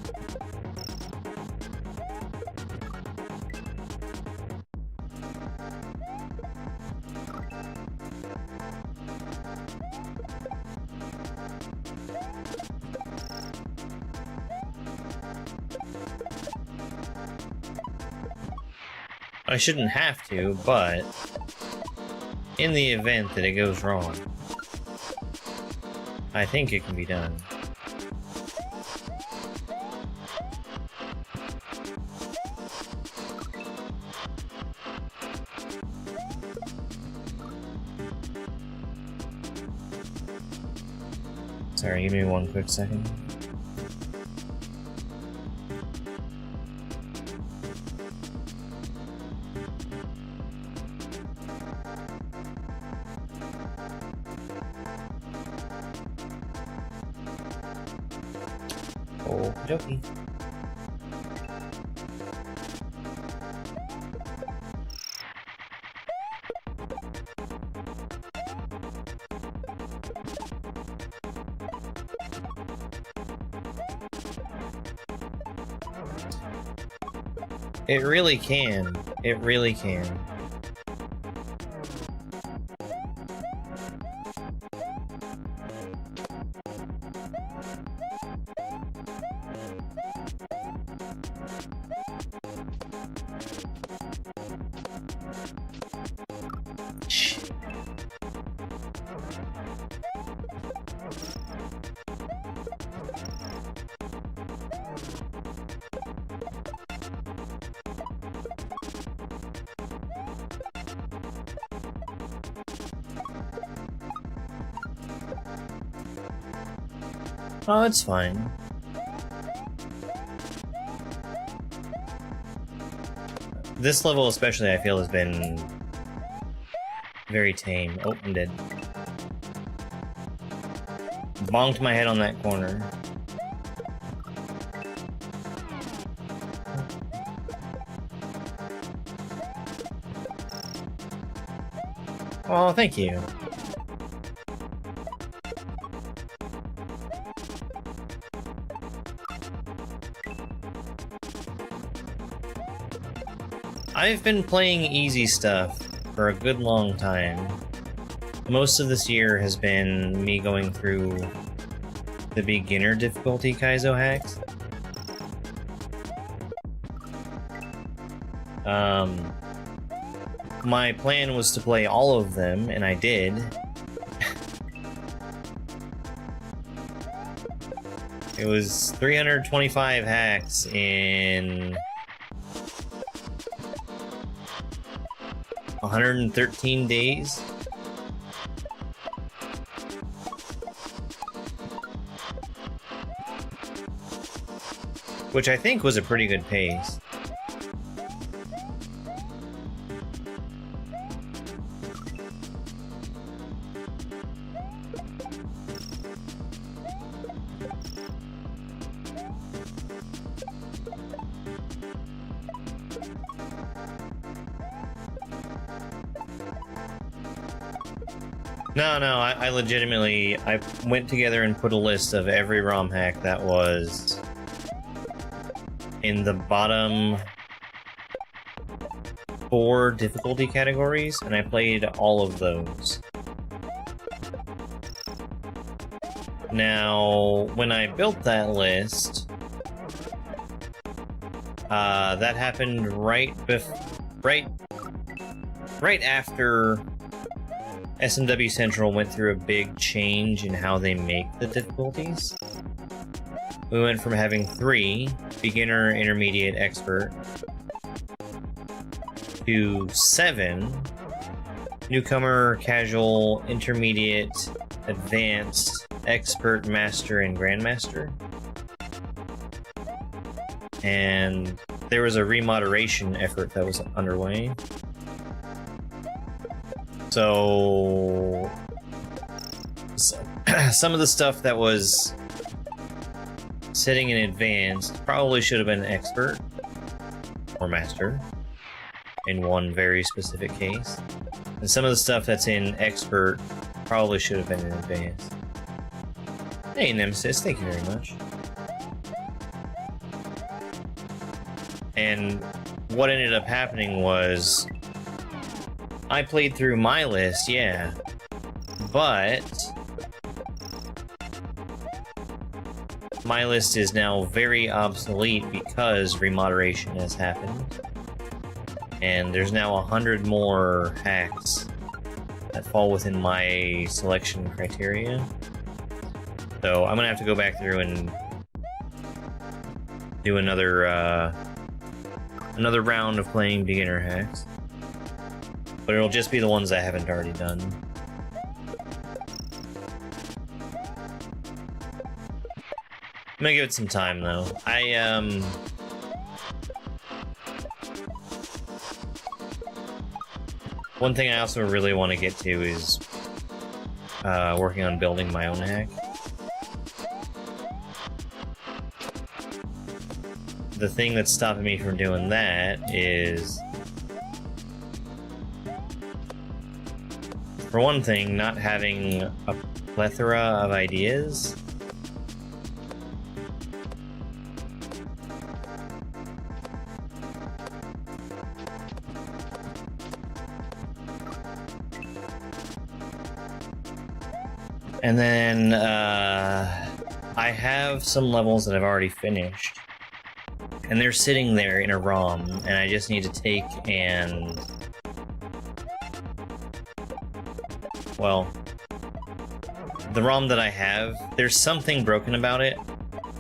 I shouldn't have to, but in the event that it goes wrong, I think it can be done. Sorry, give me one quick second. Okey-dokey. It really can. It really can. Oh, it's fine. This level especially, I feel, has been very tame. Oh, I'm dead. Bonked my head on that corner. Oh, thank you. I've been playing easy stuff for a good long time. Most of this year has been me going through the beginner difficulty kaizo hacks. My plan was to play all of them, and I did. It was 325 hacks in 113 days. which I think was a pretty good pace. No, I legitimately, I went together and put a list of every ROM hack that was in the bottom 4 difficulty categories, and I played all of those. Now, when I built that list, that happened right after SMW Central went through a big change in how they make the difficulties. We went from having 3, beginner, intermediate, expert, to 7, newcomer, casual, intermediate, advanced, expert, master, and grandmaster. And there was a remoderation effort that was underway. So some of the stuff that was sitting in advanced probably should have been expert or master in one very specific case. And some of the stuff that's in expert probably should have been in advanced. Hey Nemesis, thank you very much. And what ended up happening was I played through my list, yeah, but my list is now very obsolete because remoderation has happened. And there's now 100 more hacks that fall within my selection criteria. So I'm gonna have to go back through and do another round of playing beginner hacks. But it'll just be the ones I haven't already done. I'm gonna give it some time, though. One thing I also really want to get to is working on building my own hack. The thing that's stopping me from doing that is, for one thing, not having a plethora of ideas. And then, I have some levels that I've already finished. And they're sitting there in a ROM, and I just need to take and... Well, the ROM that I have, there's something broken about it,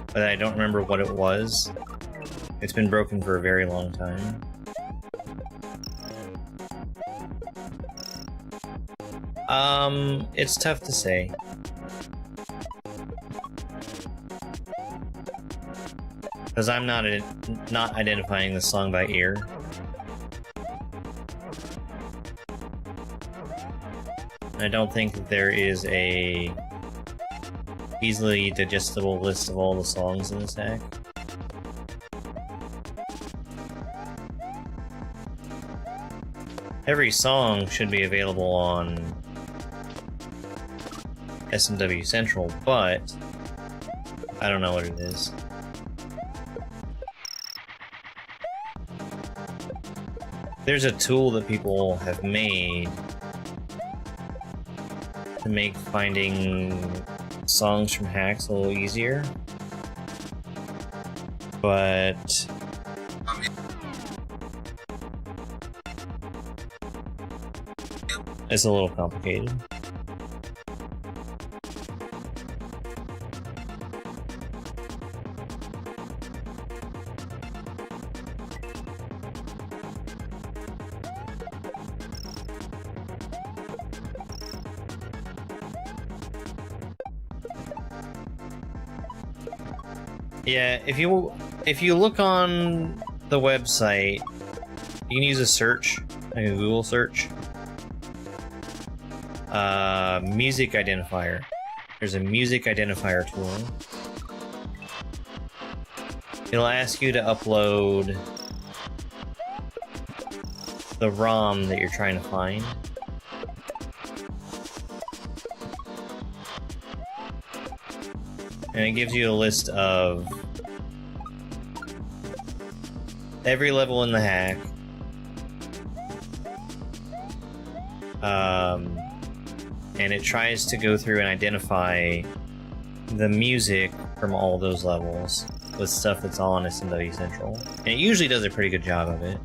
but I don't remember what it was. It's been broken for a very long time. It's tough to say. Because I'm not identifying the song by ear. I don't think that there is a easily digestible list of all the songs in this hack. Every song should be available on SMW Central, but I don't know what it is. There's a tool that people have made to make finding songs from hacks a little easier, but it's a little complicated. Yeah, if you if you look on the website, you can use a search, like a Google search. Music identifier. There's a music identifier tool. It'll ask you to upload the ROM that you're trying to find. And it gives you a list of every level in the hack. And it tries to go through and identify the music from all those levels with stuff that's on SMW Central. And it usually does a pretty good job of it.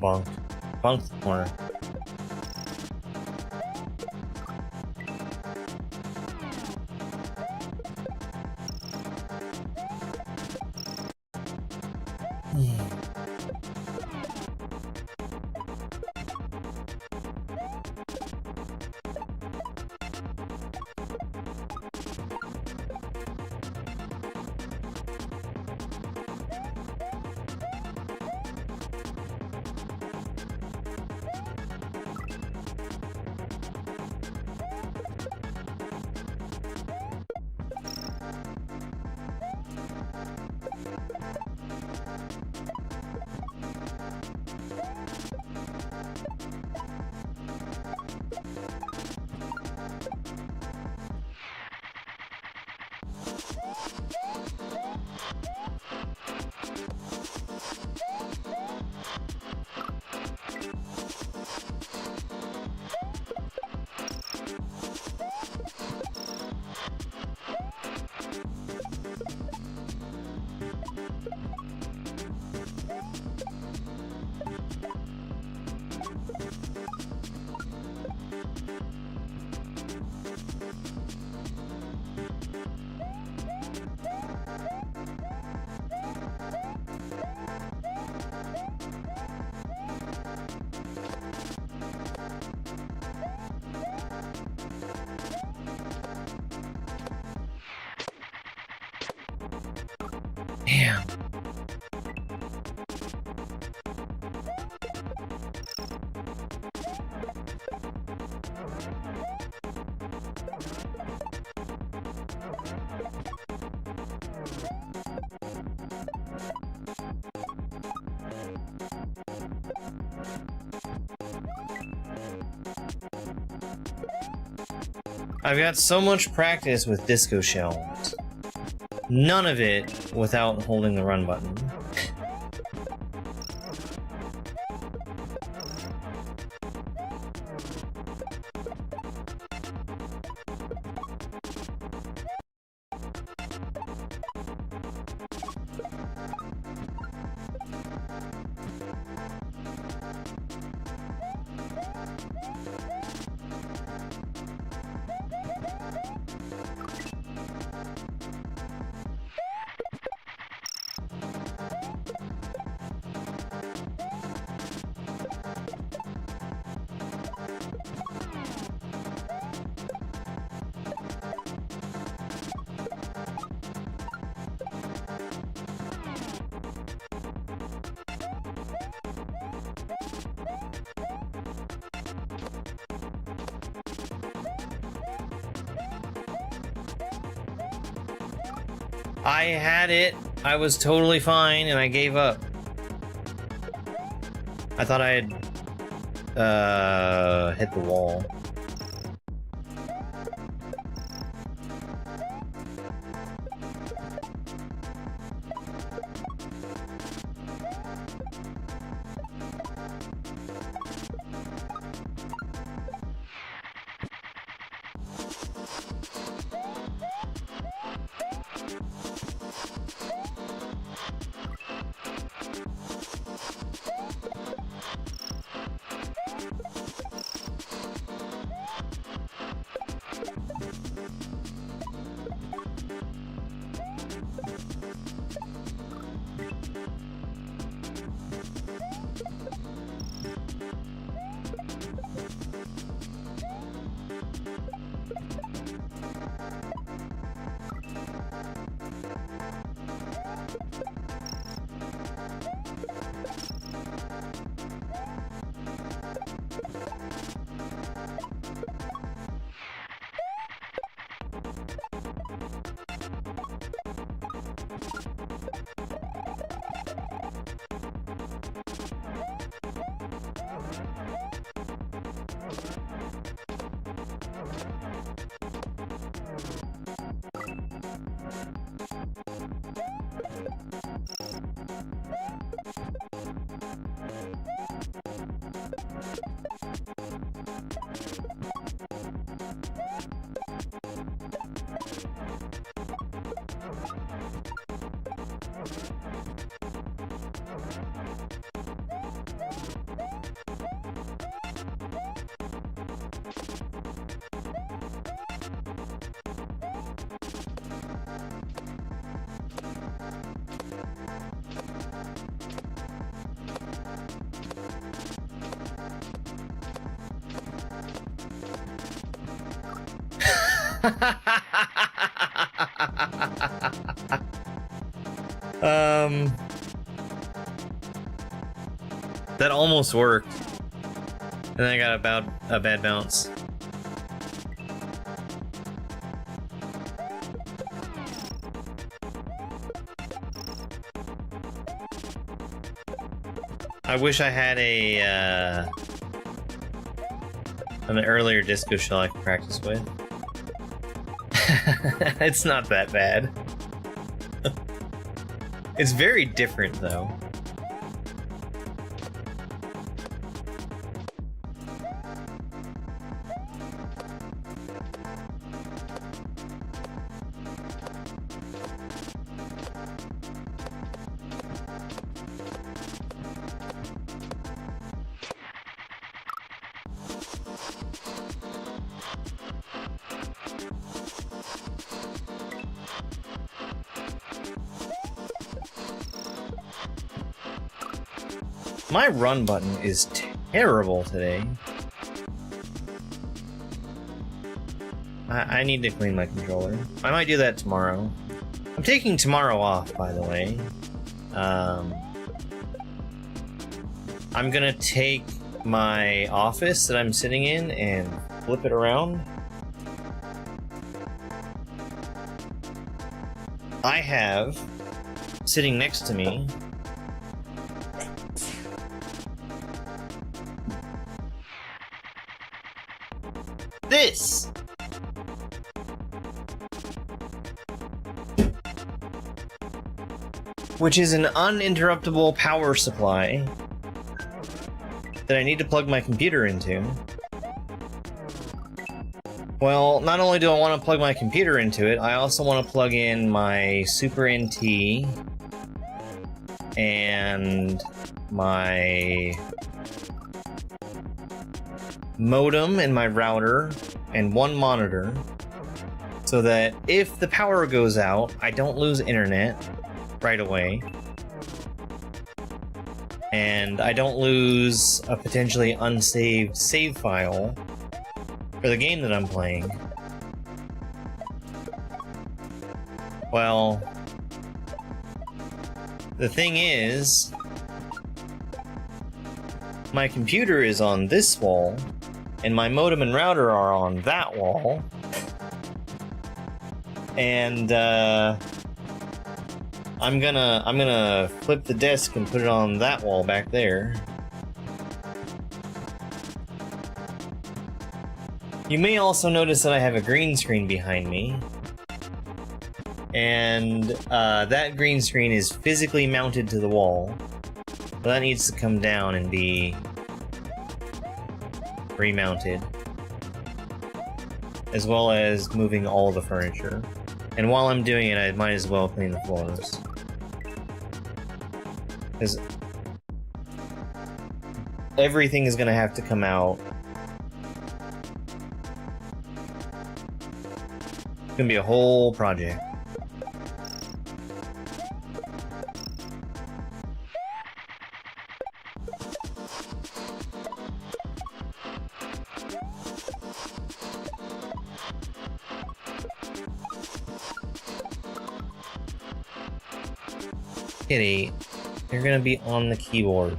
Bonk. Bonk the corner. Damn. I've got so much practice with disco shells. None of it without holding the run button. I had it. I was totally fine, and I gave up. I thought I had hit the wall. That almost worked. And then I got a bad bounce. I wish I had an earlier disco shell I could practice with. It's not that bad. It's very different, though. My run button is terrible today. I need to clean my controller. I might do that tomorrow. I'm taking tomorrow off, by the way. I'm gonna take my office that I'm sitting in and flip it around. I have, sitting next to me, this! Which is an uninterruptible power supply that I need to plug my computer into. Well, not only do I want to plug my computer into it, I also want to plug in my Super NT and my modem and my router and one monitor, so that if the power goes out, I don't lose internet right away, and I don't lose a potentially unsaved save file for the game that I'm playing. Well, the thing is, my computer is on this wall, and my modem and router are on that wall, and I'm gonna flip the desk and put it on that wall back there. You may also notice that I have a green screen behind me. And that green screen is physically mounted to the wall. But that needs to come down and be remounted. As well as moving all the furniture. And while I'm doing it, I might as well clean the floors. Because everything is gonna have to come out. It's gonna be a whole project. Kitty, you're gonna be on the keyboard.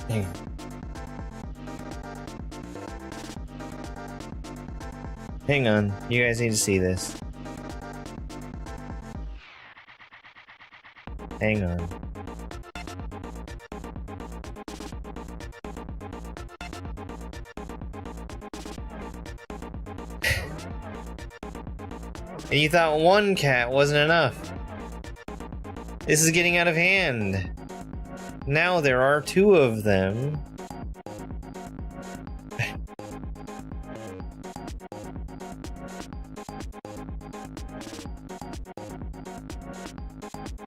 Hang on. Hang on, you guys need to see this. Hang on. And you thought one cat wasn't enough. This is getting out of hand. Now there are two of them.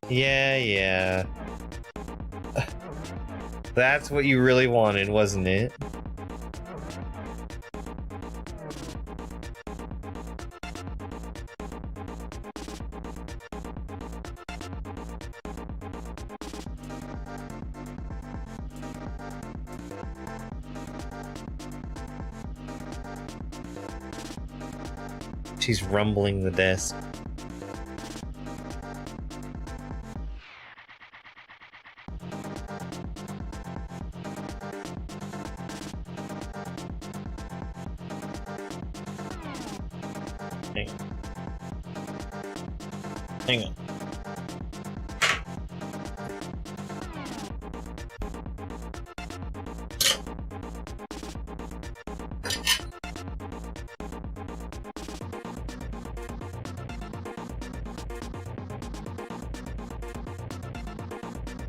Yeah. That's what you really wanted, wasn't it? She's rumbling the desk. Hang on.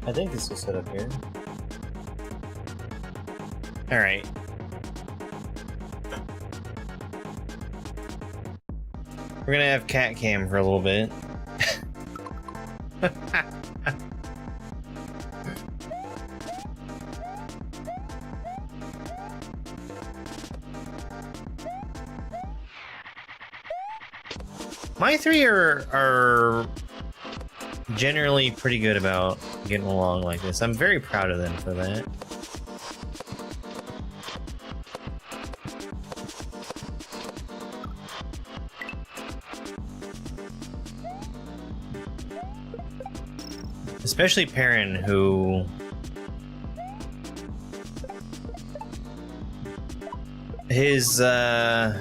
I think this will set up here. Alright. We're gonna have cat cam for a little bit. My three are generally pretty good about getting along like this. I'm very proud of them for that. Especially Perrin, who his the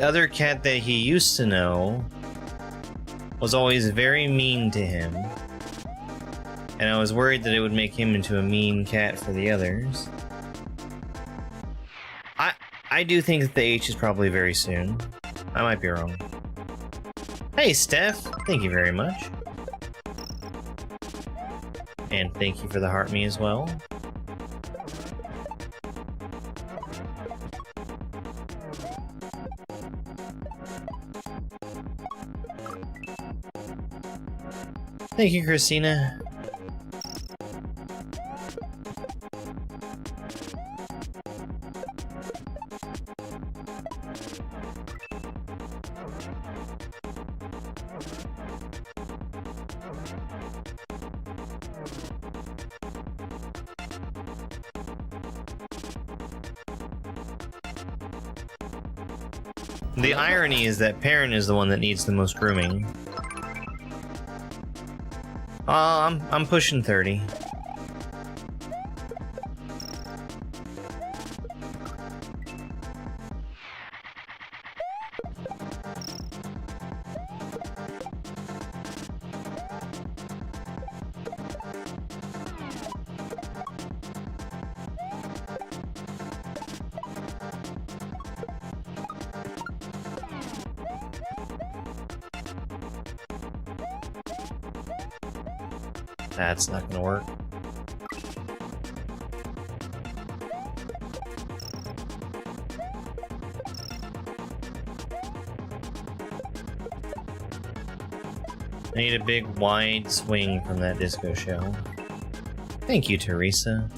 other cat that he used to know was always very mean to him, and I was worried that it would make him into a mean cat for the others. I do think that the H is probably very soon. I might be wrong. Hey, Steph! Thank you very much. And thank you for the heart me as well. Thank you, Christina. The irony is that Perrin is the one that needs the most grooming. I'm pushing 30. That's not gonna work. I need a big wide swing from that disco shell. Thank you, Teresa.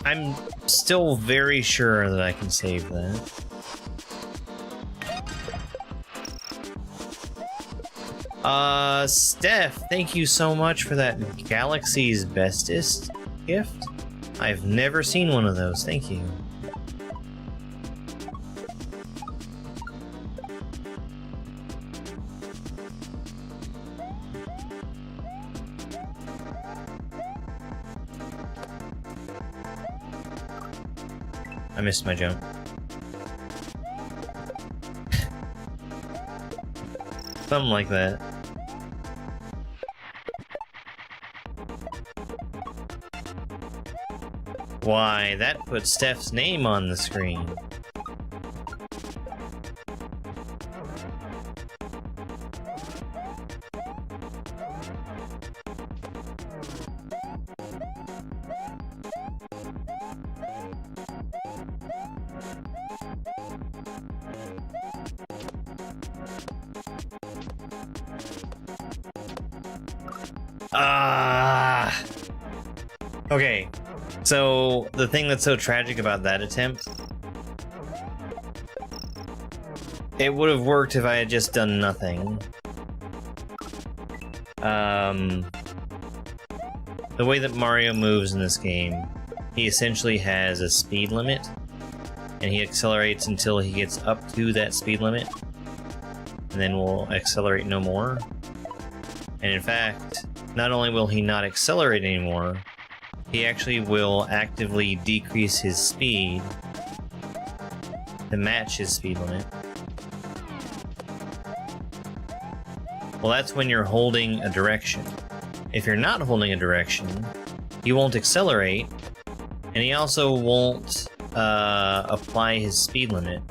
I'm still very sure that I can save that. Steph, thank you so much for that Galaxy's Bestest gift. I've never seen one of those. Thank you. I missed my jump. Something like that. Why, that put Steph's name on the screen. Okay, so the thing that's so tragic about that attempt, it would have worked if I had just done nothing. The way that Mario moves in this game, he essentially has a speed limit, and he accelerates until he gets up to that speed limit, and then will accelerate no more. And in fact, not only will he not accelerate anymore, he actually will actively decrease his speed to match his speed limit. Well, that's when you're holding a direction. If you're not holding a direction, he won't accelerate, and he also won't apply his speed limit.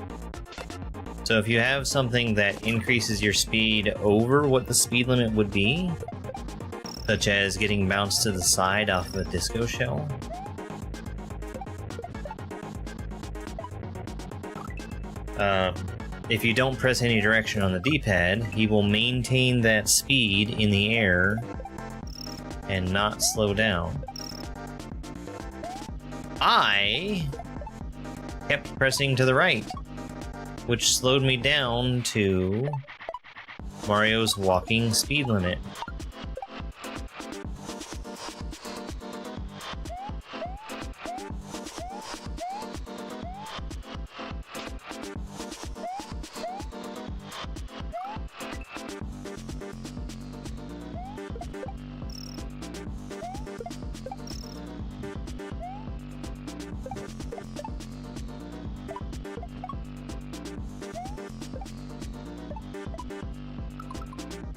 So if you have something that increases your speed over what the speed limit would be, such as getting bounced to the side off the disco shell, if you don't press any direction on the D-pad, he will maintain that speed in the air and not slow down. I kept pressing to the right, which slowed me down to Mario's walking speed limit.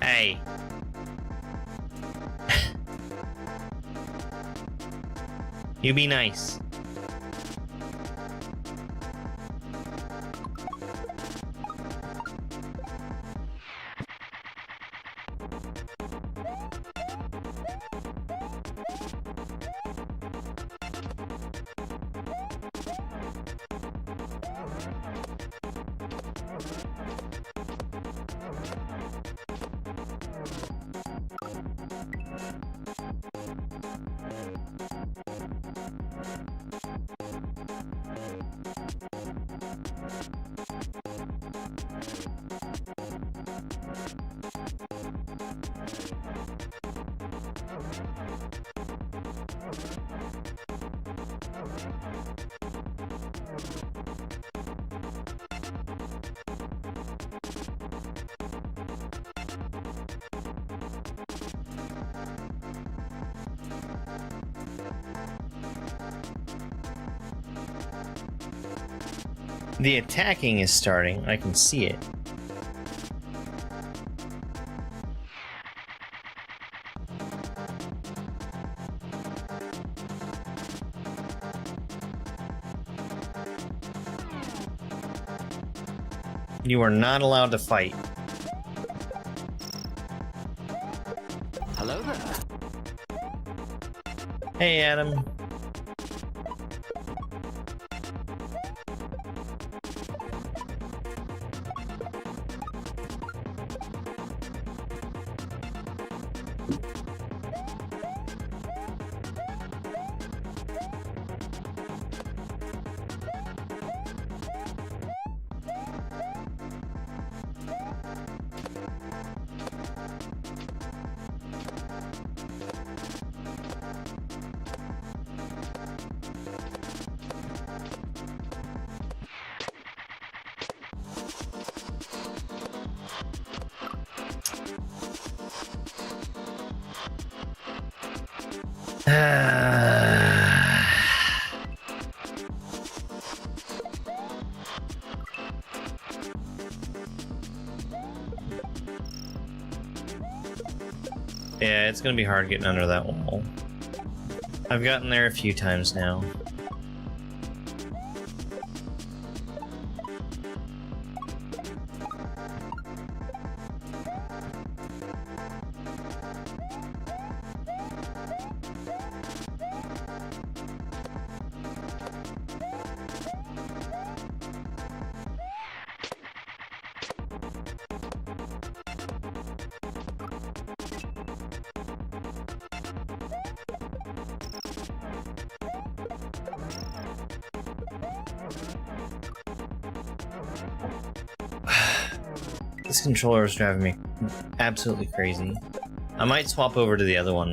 Hey. You be nice. The attacking is starting. I can see it. You are not allowed to fight. Hello there. Hey, Adam. Yeah, it's gonna be hard getting under that wall. I've gotten there a few times now. This controller is driving me absolutely crazy. I might swap over to the other one.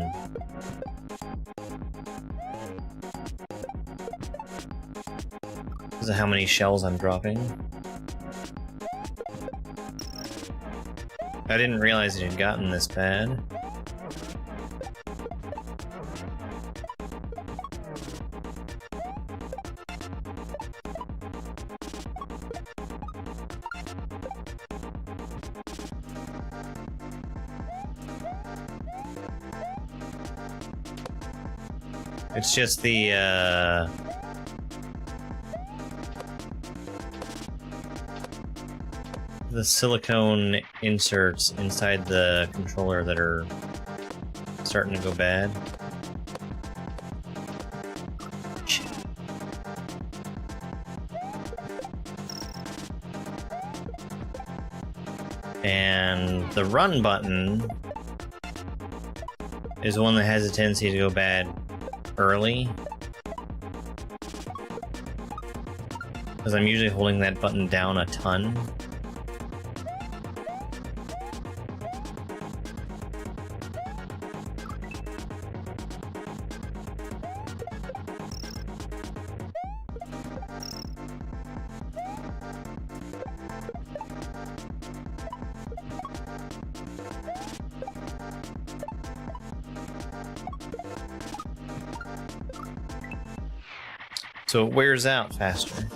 Because of how many shells I'm dropping. I didn't realize it had gotten this bad. It's just the silicone inserts inside the controller that are starting to go bad. Shit. And the run button is one that has a tendency to go bad early, because I'm usually holding that button down a ton. So it wears out faster.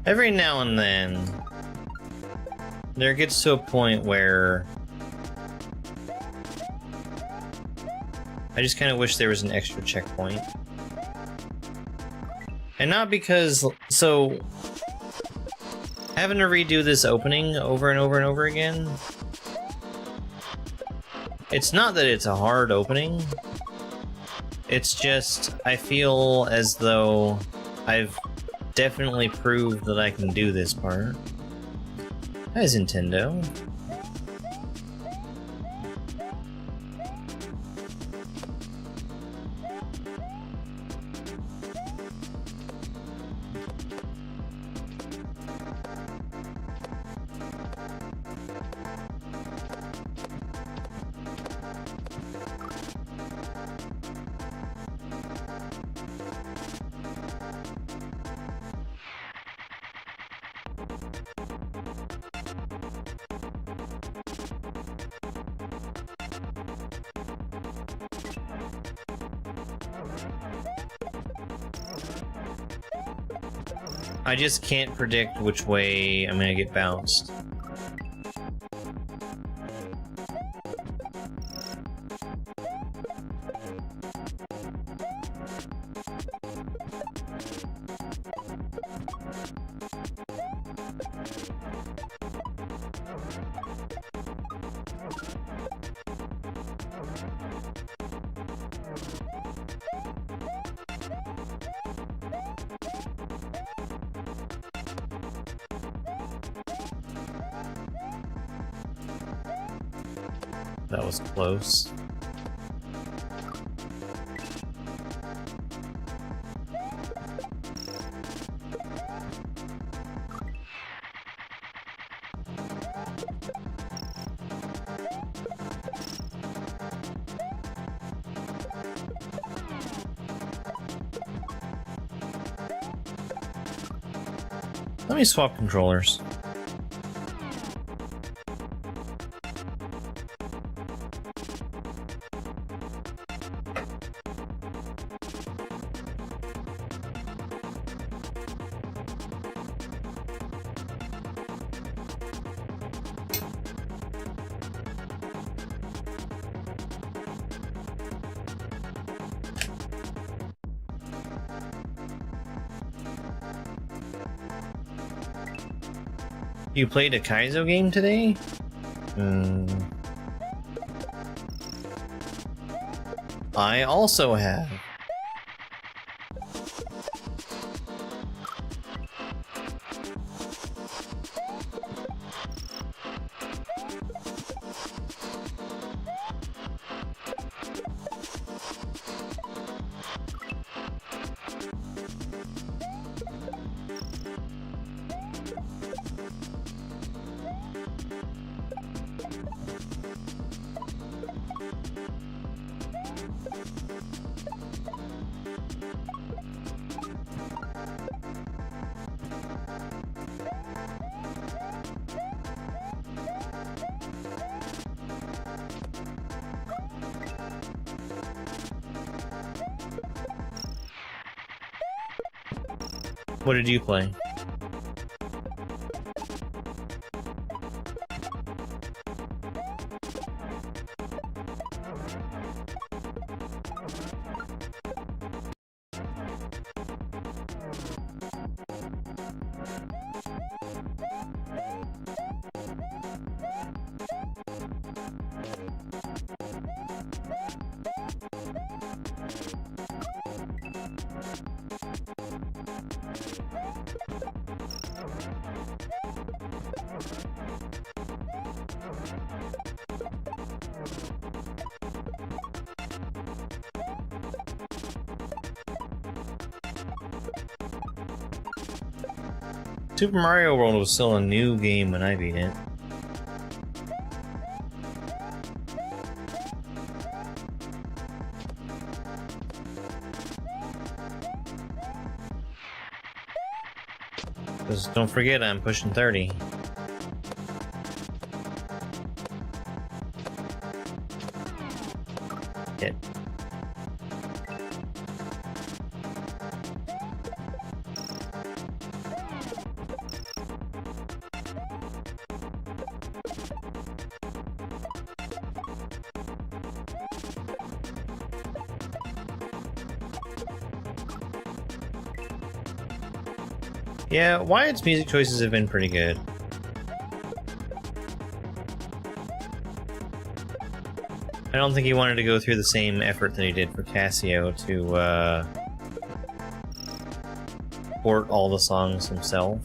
Every now and then, there gets to a point where I just kind of wish there was an extra checkpoint. And not because, so, having to redo this opening over and over and over again, it's not that it's a hard opening, it's just, I feel as though I've definitely proved that I can do this part. Hi, Nintendo. I just can't predict which way I'm gonna get bounced. That was close. Let me swap controllers. You played a kaizo game today? I also have. What did you play? Super Mario World was still a new game when I beat it. Because don't forget, I'm pushing 30. Yeah, Wyatt's music choices have been pretty good. I don't think he wanted to go through the same effort that he did for Casio to port all the songs himself.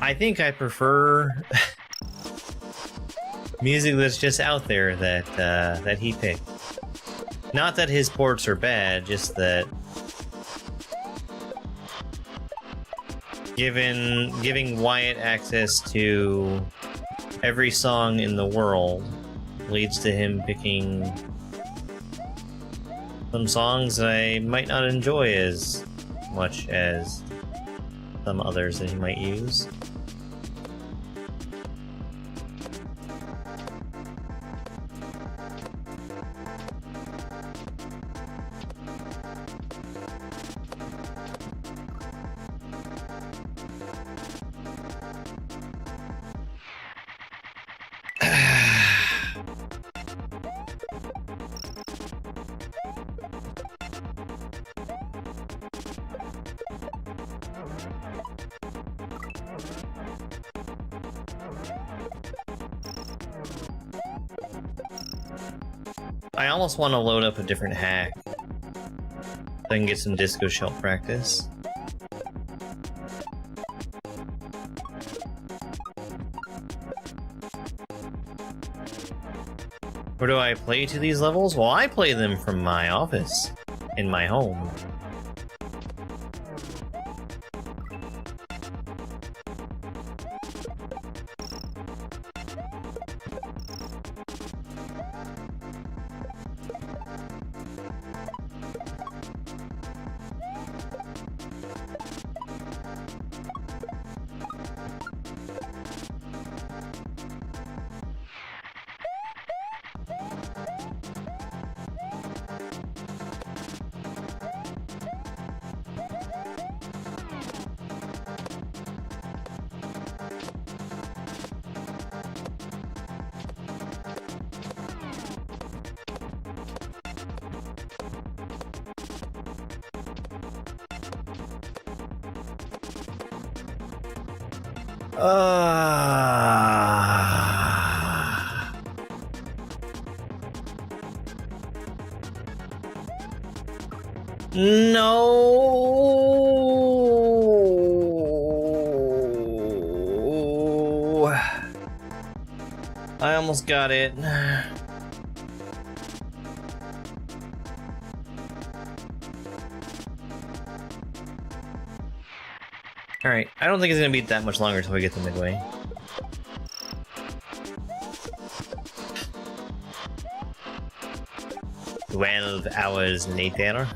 I think I prefer music that's just out there that he picked. Not that his ports are bad, just that giving Wyatt access to every song in the world leads to him picking some songs that I might not enjoy as much as some others that he might use. I almost want to load up a different hack so I can get some disco shell practice. Where do I play to these levels? Well, I play them from my office, in my home. No! I almost got it. Alright, I don't think it's gonna be that much longer until we get to midway. 12 hours later.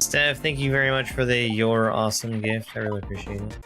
Steph, thank you very much for the "You're Awesome" gift. I really appreciate it.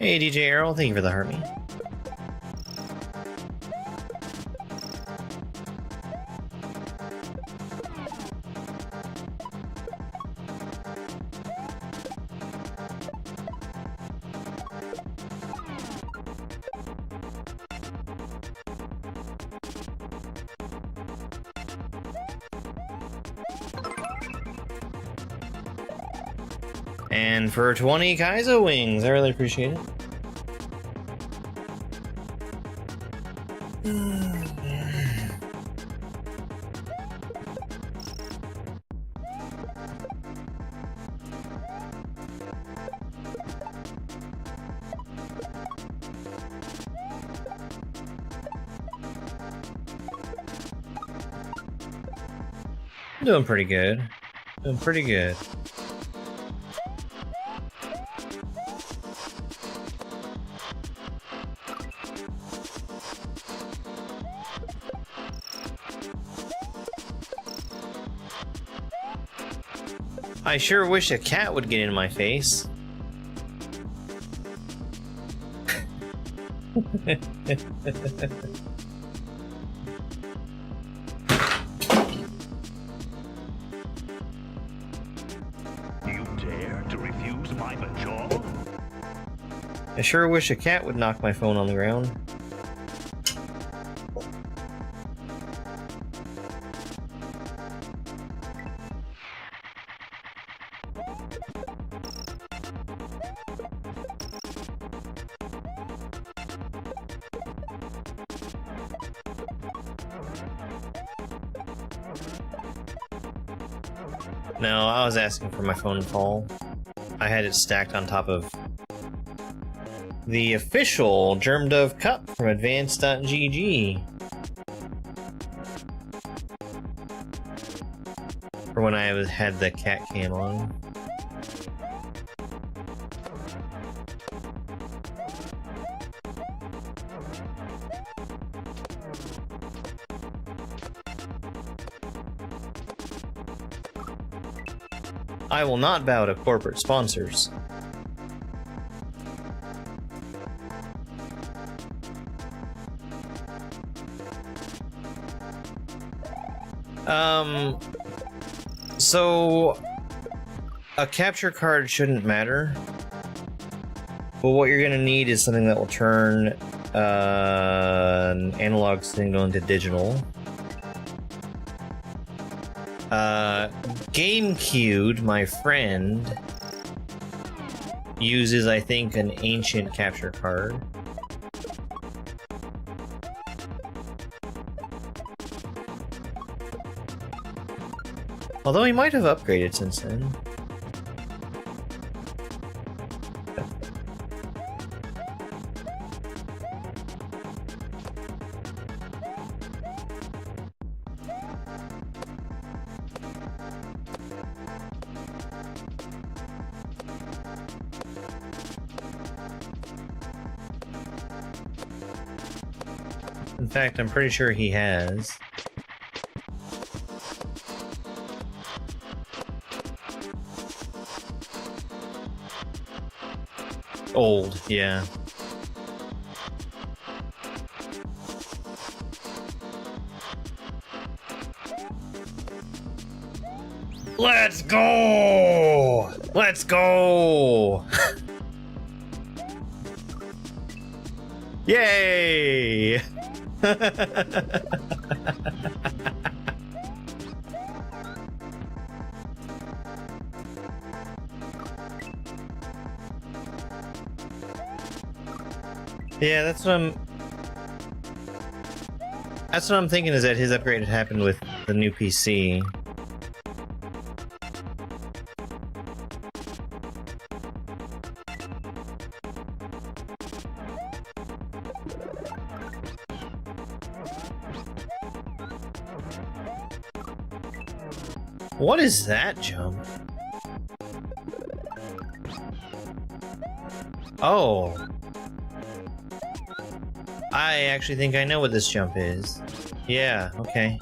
Hey, DJ Errol, thank you for the heart me. And for 20 kaizo wings, I really appreciate it. I'm doing pretty good. Doing pretty good. I sure wish a cat would get in my face. You dare to refuse my major? I sure wish a cat would knock my phone on the ground. No, I was asking for my phone to fall. I had it stacked on top of the official Germ Dove Cup from Advanced.gg. For when I had the cat cam on. I will not bow to corporate sponsors. So a capture card shouldn't matter, but what you're gonna need is something that will turn an analog signal into digital. GameCube, my friend, uses, I think, an ancient capture card. Although he might have upgraded since then. In fact, I'm pretty sure he has. Old, yeah. Let's go! Let's go! Yay! Yeah, that's what I'm thinking, is that his upgrade had happened with the new PC. What is that jump? Oh. I actually think I know what this jump is. Yeah, okay.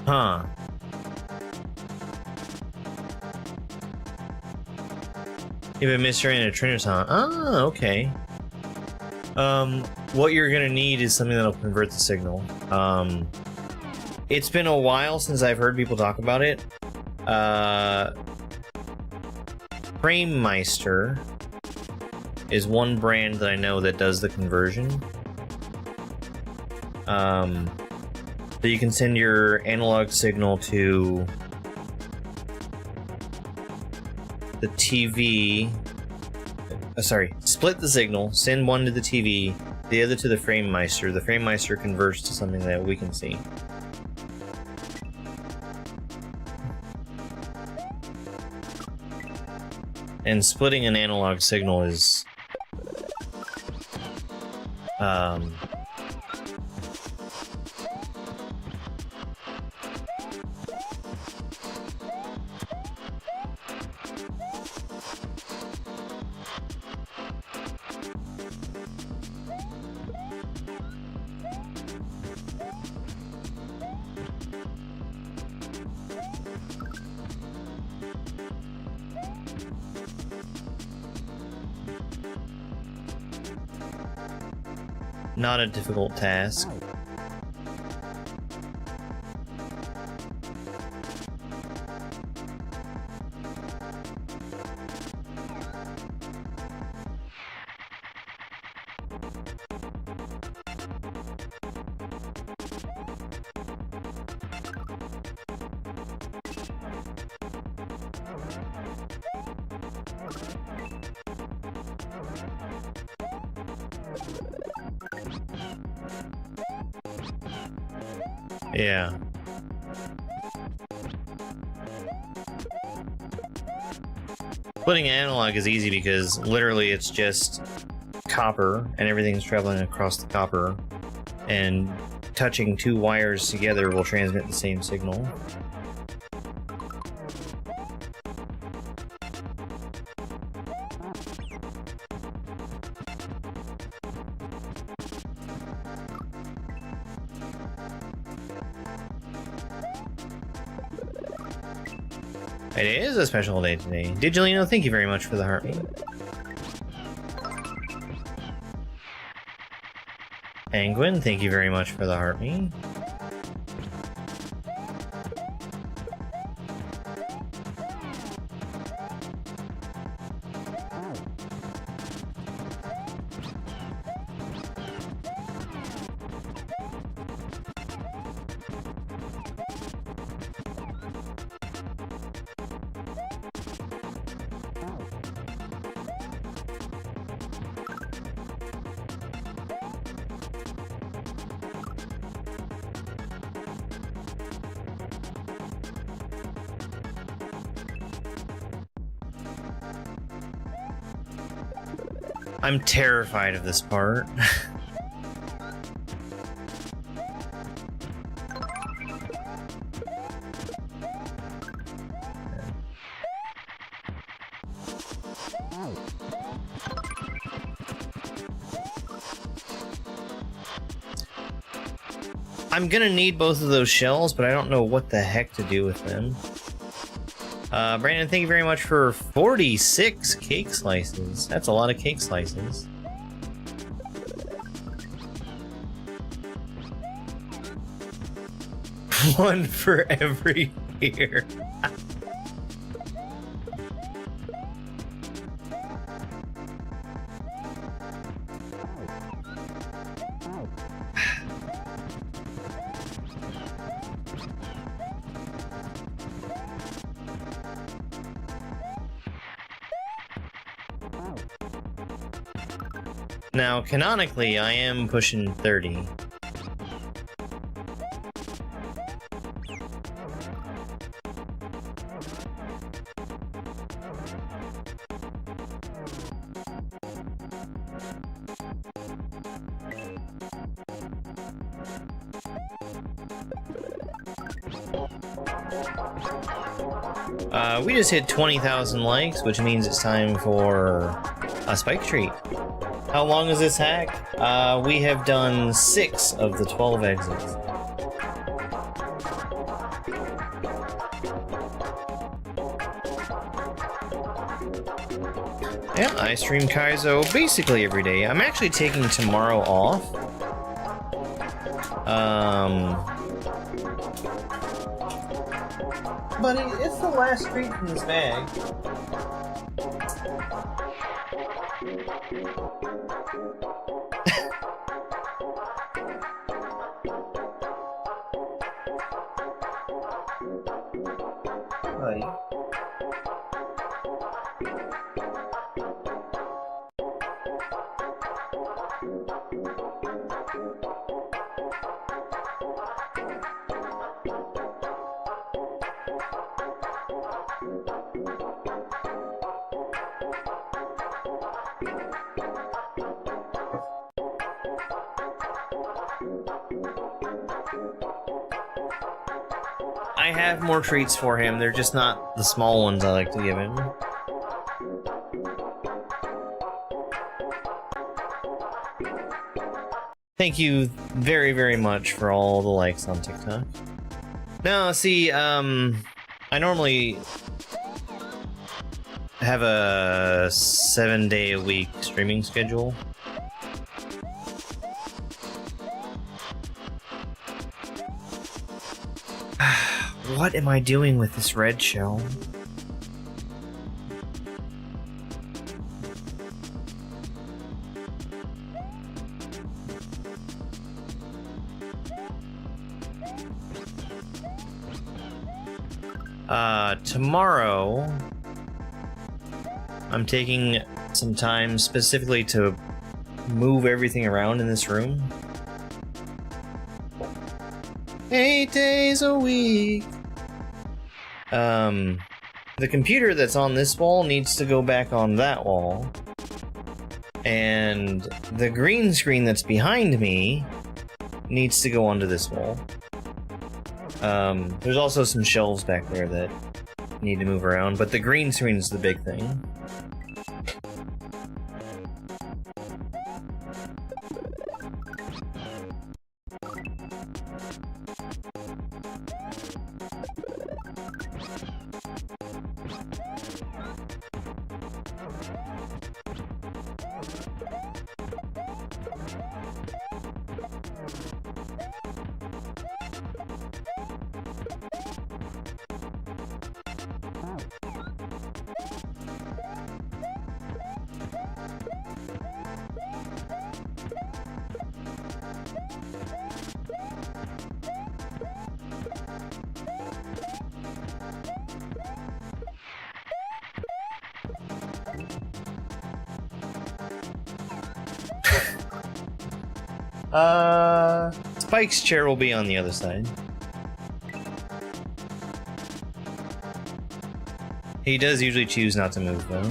Huh. You've been misreading a Triniton. Ah, okay. What you're gonna need is something that'll convert the signal. It's been a while since I've heard people talk about it. Framemeister is one brand that I know that does the conversion. So you can send your analog signal to the TV. Sorry, split the signal, send one to the TV, the other to the Framemeister. The Framemeister converts to something that we can see. And splitting an analog signal is not a difficult task. Yeah. Splitting analog is easy because literally it's just copper and everything's traveling across the copper, and touching two wires together will transmit the same signal. It is a special day today. Digitalino, thank you very much for the heartbeat. Penguin, thank you very much for the heartbeat. I'm terrified of this part. I'm gonna need both of those shells, but I don't know what the heck to do with them. Brandon, thank you very much for 46 cake slices. That's a lot of cake slices. One for every year. Now, canonically, I am pushing 30. We just hit 20,000 likes, which means it's time for a spike treat. How long is this hack? We have done 6 of the 12 exits. Yeah, I stream Kaizo basically every day. I'm actually taking tomorrow off. Buddy, it's the last treat in this bag. Buddy. I have more treats for him, they're just not the small ones I like to give him. Thank you very, very much for all the likes on TikTok. No, see, I normally have a 7-day-a-week streaming schedule. What am I doing with this red shell? Tomorrow, I'm taking some time specifically to move everything around in this room. 8 days a week. The computer that's on this wall needs to go back on that wall. And the green screen that's behind me needs to go onto this wall. There's also some shelves back there that need to move around, but the green screen is the big thing. Spike's chair will be on the other side. He does usually choose not to move, though.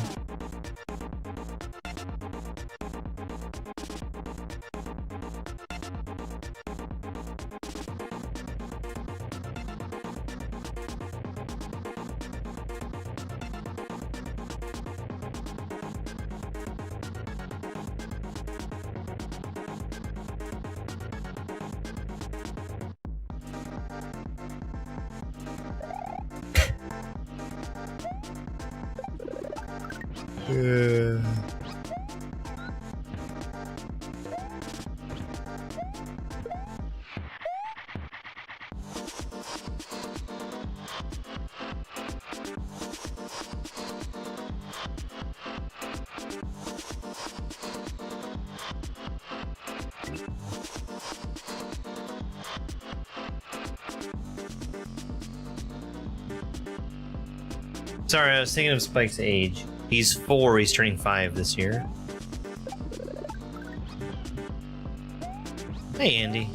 Sorry, I was thinking of Spike's age. He's 4, he's turning 5 this year. Hey, Andy.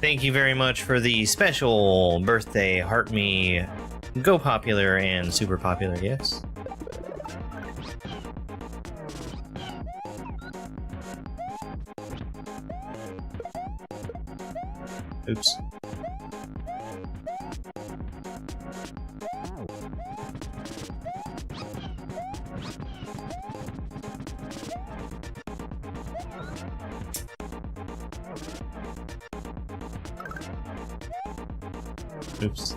Thank you very much for the special birthday Heart Me, Go Popular, and Super Popular gifts. Oops. Oops.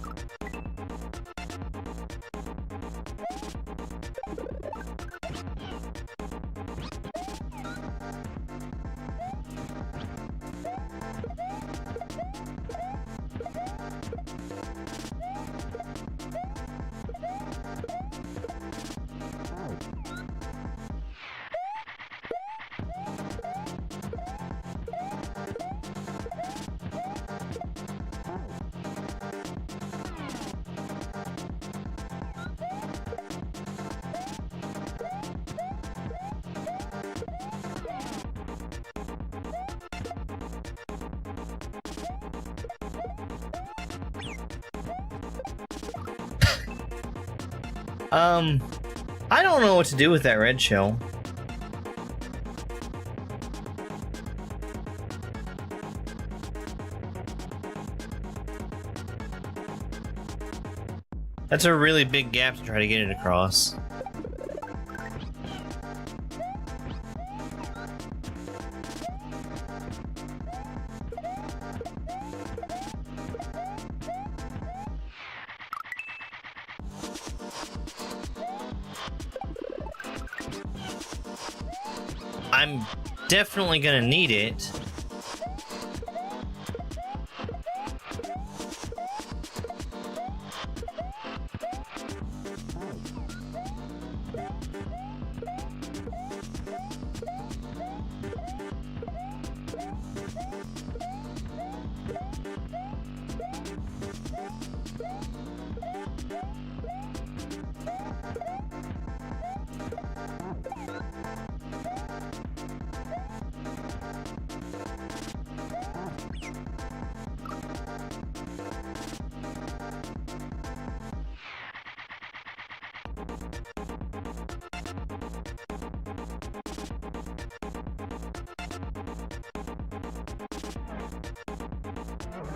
I don't know what to do with that red shell. That's a really big gap to try to get it across. I'm definitely gonna need it.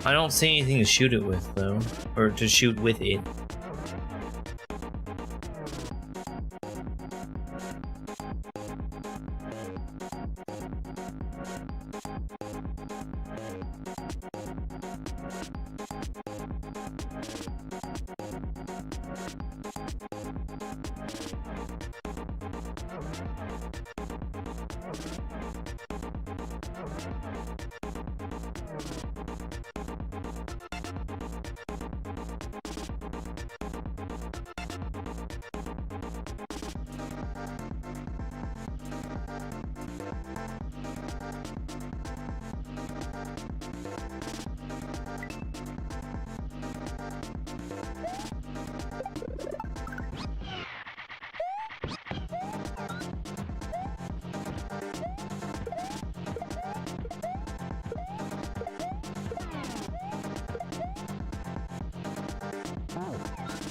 I don't see anything to shoot it with, though. Or to shoot with it.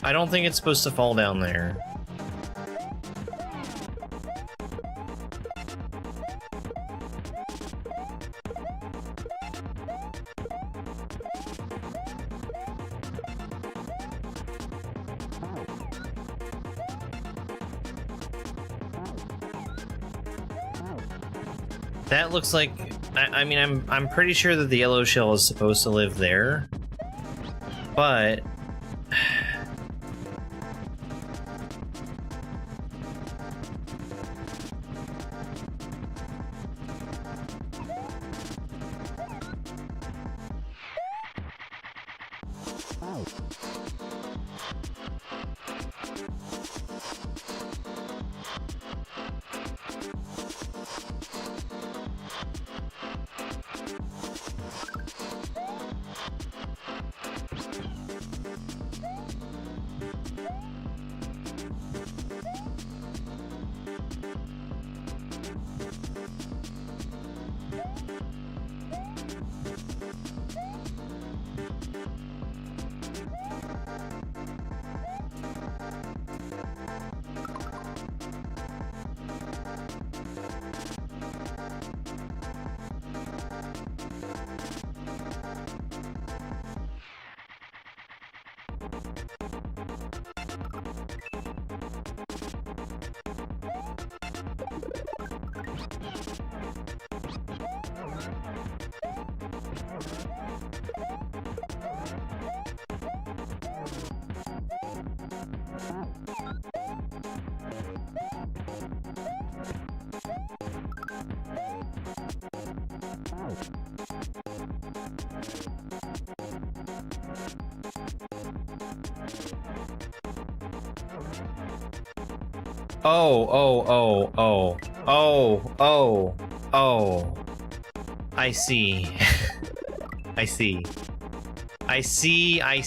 I don't think it's supposed to fall down there. That looks like... I mean, I'm pretty sure that the yellow shell is supposed to live there. But... Oh. I see. I see. I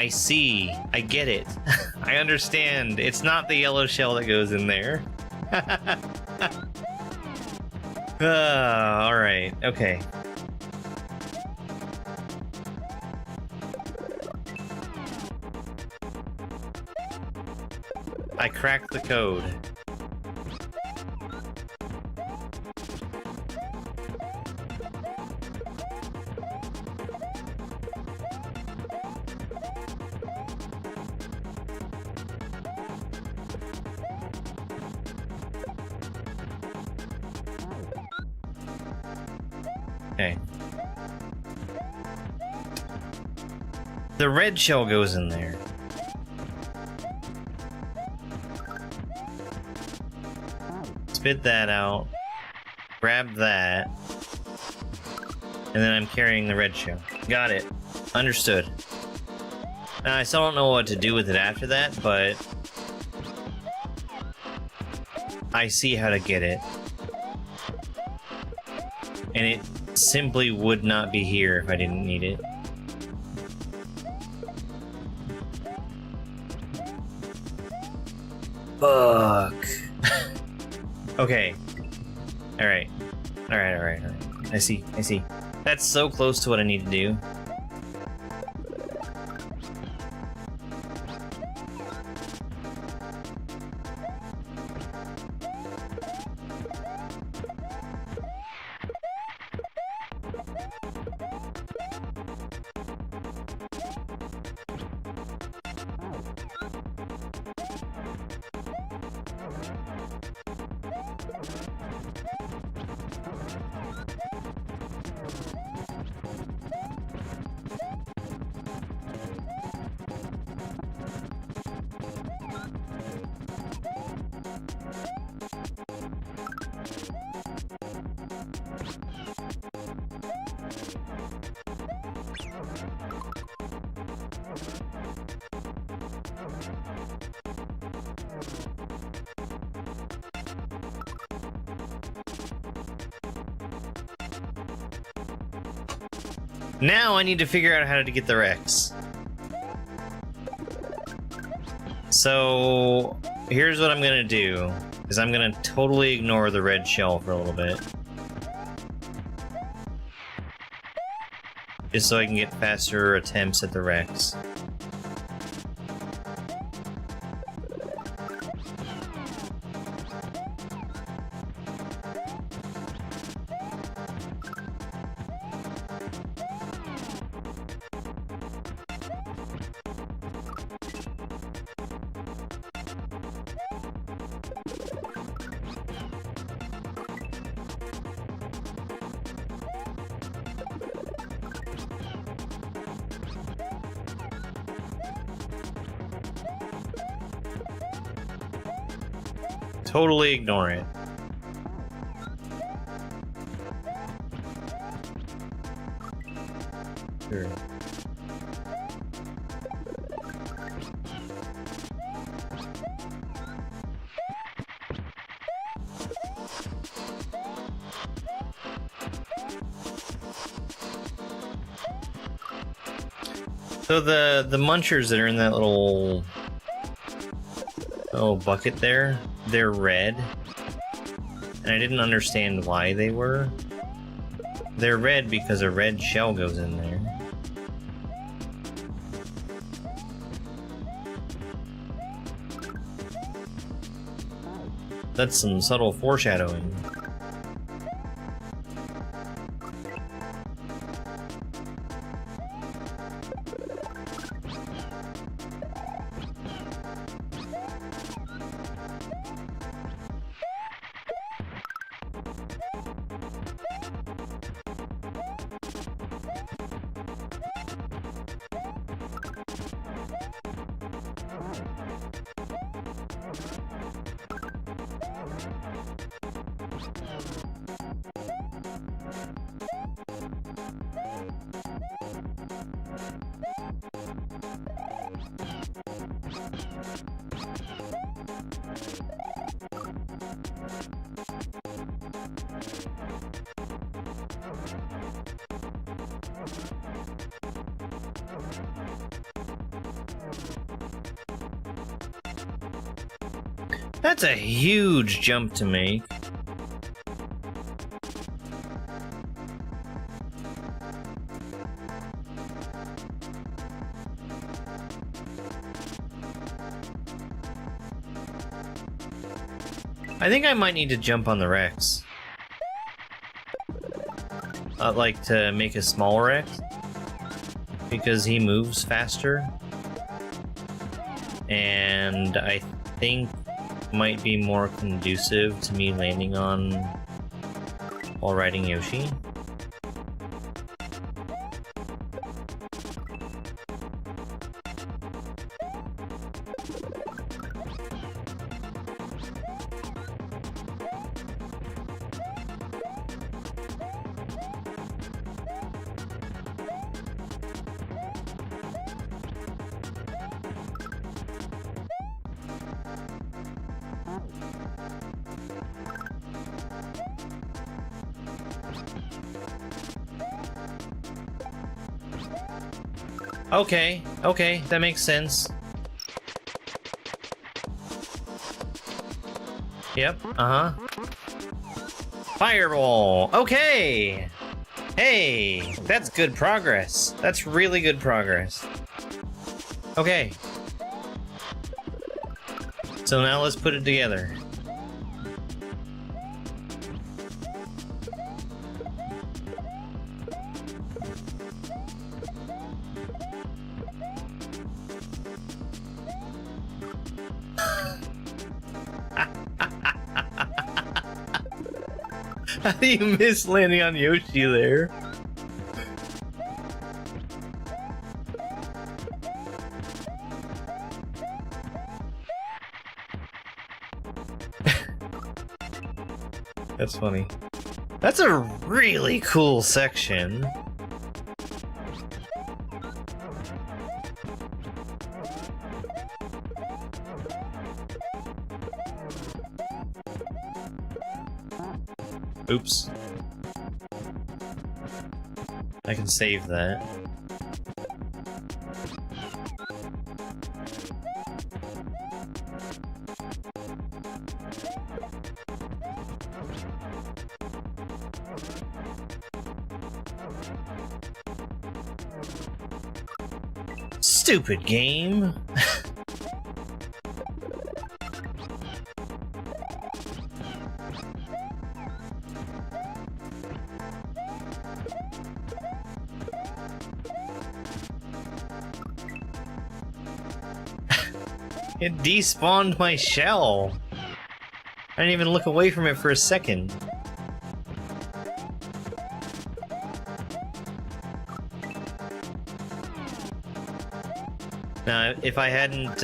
see. I get it. I understand. It's not the yellow shell that goes in there. Alright, okay. I cracked the code. Okay. The red shell goes in there. Spit that out. Grab that. And then I'm carrying the red shell. Got it. Understood. Now, I still don't know what to do with it after that, but I see how to get it. And it simply would not be here if I didn't need it. Fuck. Okay. Alright. I see. That's so close to what I need to do. Now I need to figure out how to get the Rex. So here's what I'm gonna do, is I'm gonna totally ignore the red shell for a little bit. Just so I can get faster attempts at the Rex. Totally ignore it. Sure. So the munchers that are in that little bucket there, they're red, and I didn't understand why they were. They're red because a red shell goes in there. That's some subtle foreshadowing. That's a huge jump to make. I think I might need to jump on the Rex. I'd like to make a smaller Rex because he moves faster, and I think might be more conducive to me landing on while riding Yoshi. Okay, that makes sense. Yep, Fireball! Okay! Hey, that's good progress. That's really good progress. Okay. So now let's put it together. How do you miss landing on Yoshi there? That's funny. That's a really cool section. Oops. I can save that. Stupid game. It despawned my shell. I didn't even look away from it for a second. Now, if I hadn't,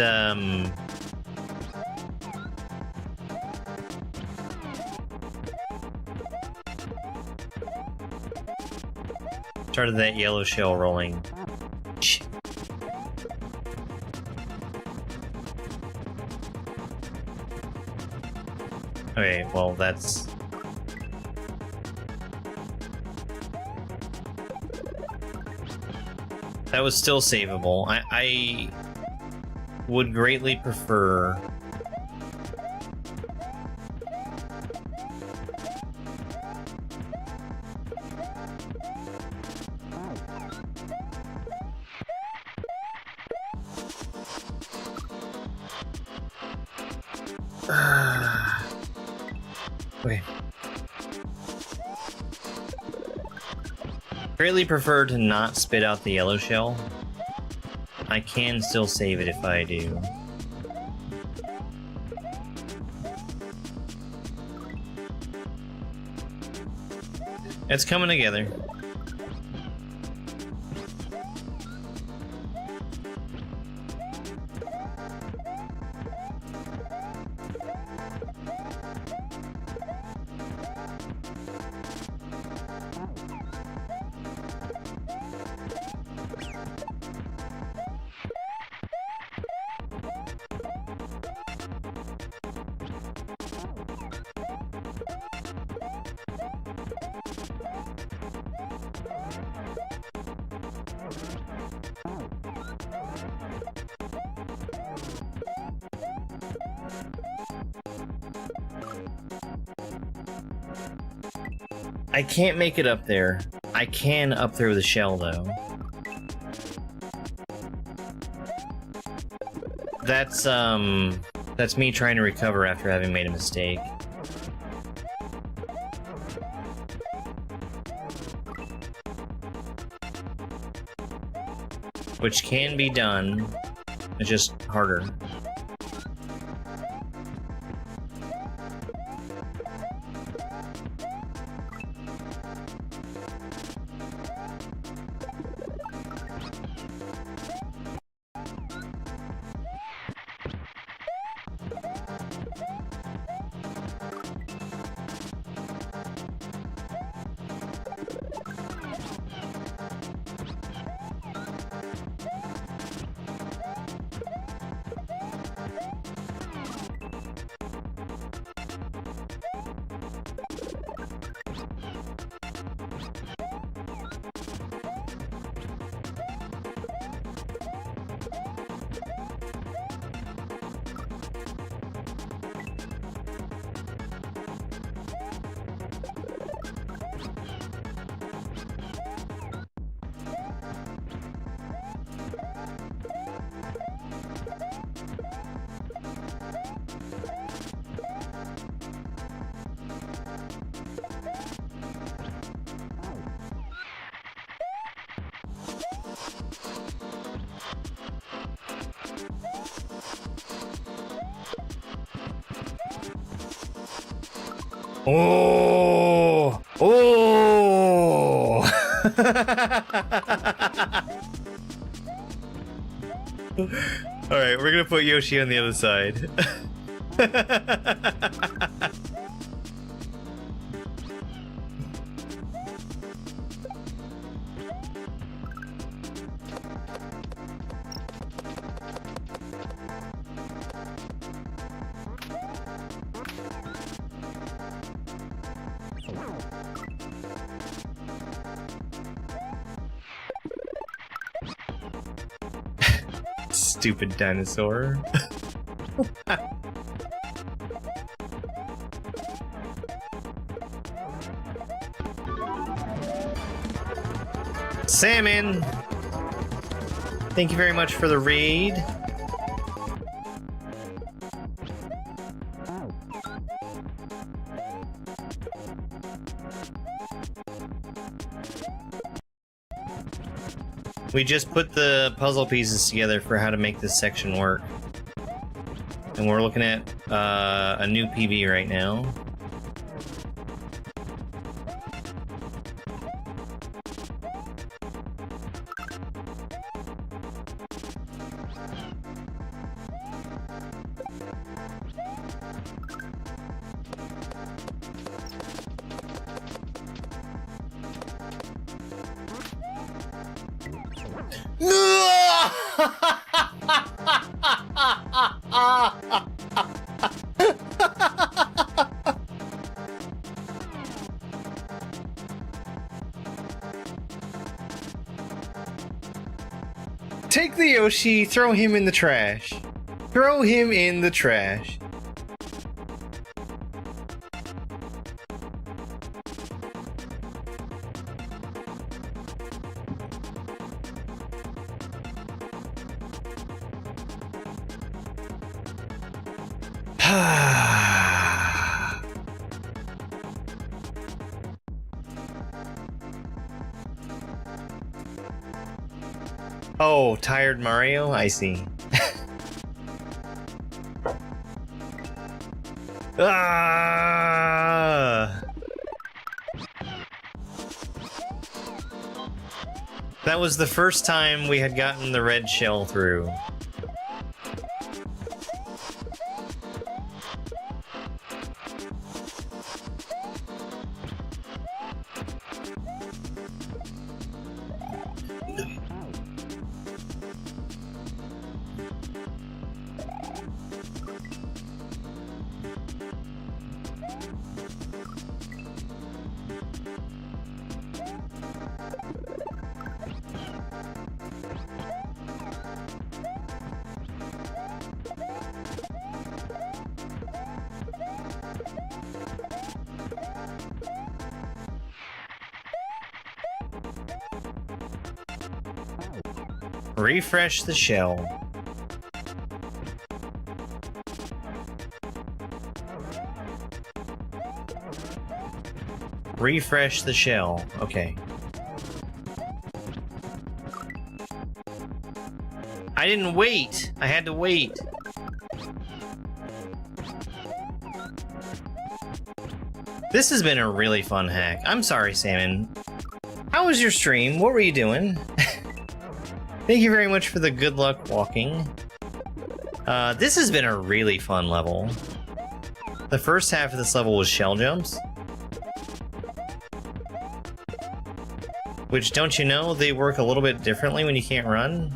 started that yellow shell rolling. Okay, well, that's... That was still savable. I would greatly prefer... Okay. Greatly prefer to not spit out the yellow shell. I can still save it if I do. It's coming together. I can't make it up there. I can up there with a shell, though. That's me trying to recover after having made a mistake. Which can be done, it's just harder. Oh! Oh! Alright, we're gonna put Yoshi on the other side. Stupid dinosaur. Salmon! Thank you very much for the raid. We just put the puzzle pieces together for how to make this section work. And we're looking at a new PB right now. Take the Yoshi, throw him in the trash. Throw him in the trash. Oh, tired Mario? I see. Ah! That was the first time we had gotten the red shell through. Refresh the shell. Refresh the shell. Okay. I didn't wait. I had to wait. This has been a really fun hack. I'm sorry, Salmon. How was your stream? What were you doing? Thank you very much for the good luck walking. This has been a really fun level. The first half of this level was shell jumps. Which, don't you know, they work a little bit differently when you can't run?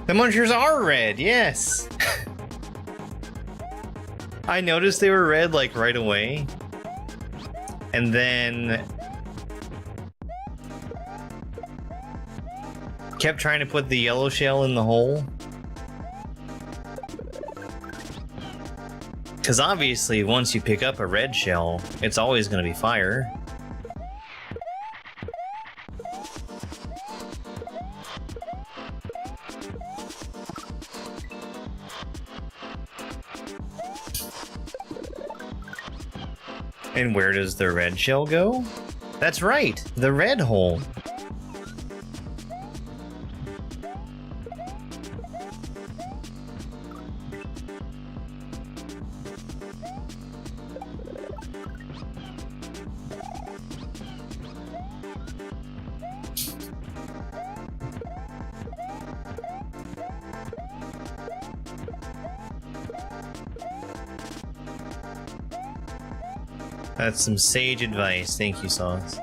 The munchers are red, yes! I noticed they were red, like, right away. And then... kept trying to put the yellow shell in the hole. Because obviously, once you pick up a red shell, it's always going to be fire. And where does the red shell go? That's right, the red hole. That's some sage advice. Thank you, Sauce.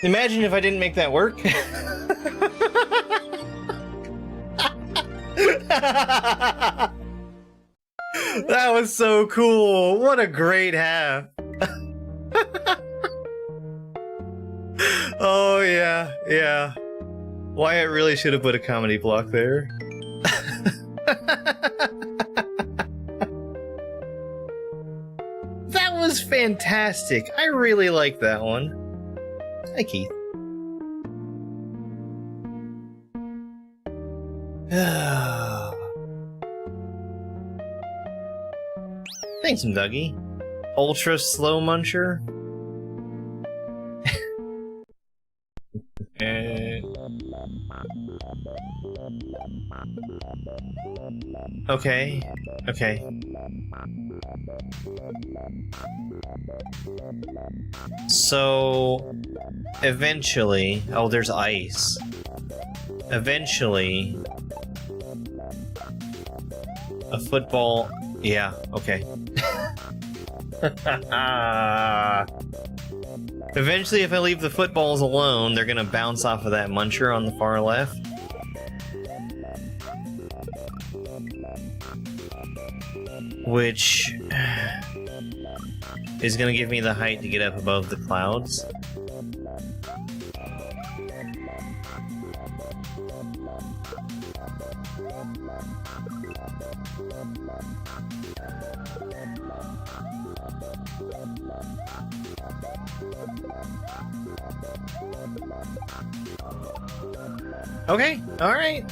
Imagine if I didn't make that work. That was so cool. What a great half. Oh, yeah, yeah. Wyatt really should have put a comedy block there. That was fantastic. I really like that one. Hi, Keith. Thanks, Dougie. Ultra slow muncher. Okay. Okay. So, eventually... Oh, there's ice. Eventually... a football... Yeah, okay. Eventually, if I leave the footballs alone, they're gonna bounce off of that muncher on the far left. Which is gonna give me the height to get up above the clouds. Okay, alright.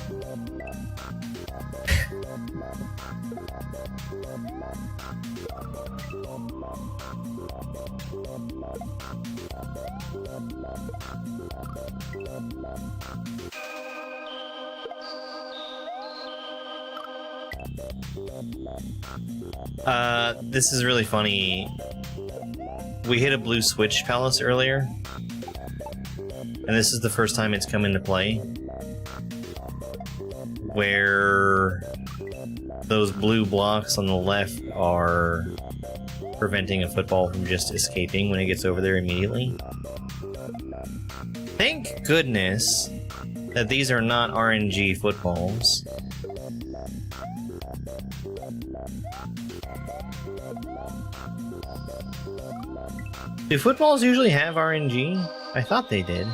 This is really funny. We hit a blue switch palace earlier, and this is the first time it's come into play, where those blue blocks on the left are preventing a football from just escaping when it gets over there immediately. Thank goodness that these are not RNG footballs. Do footballs usually have RNG? I thought they did.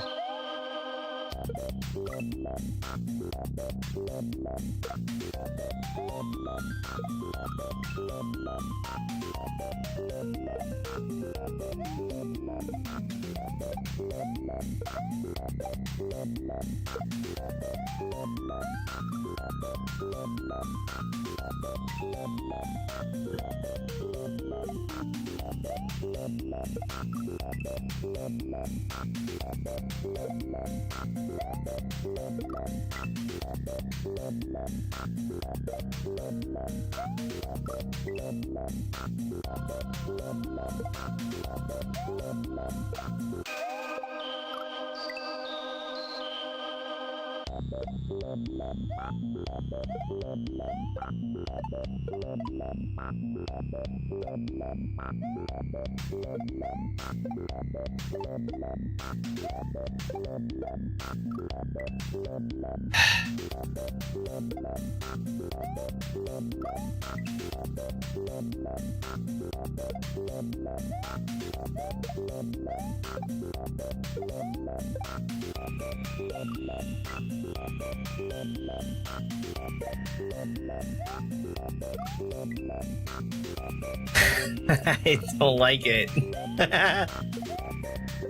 I don't like it.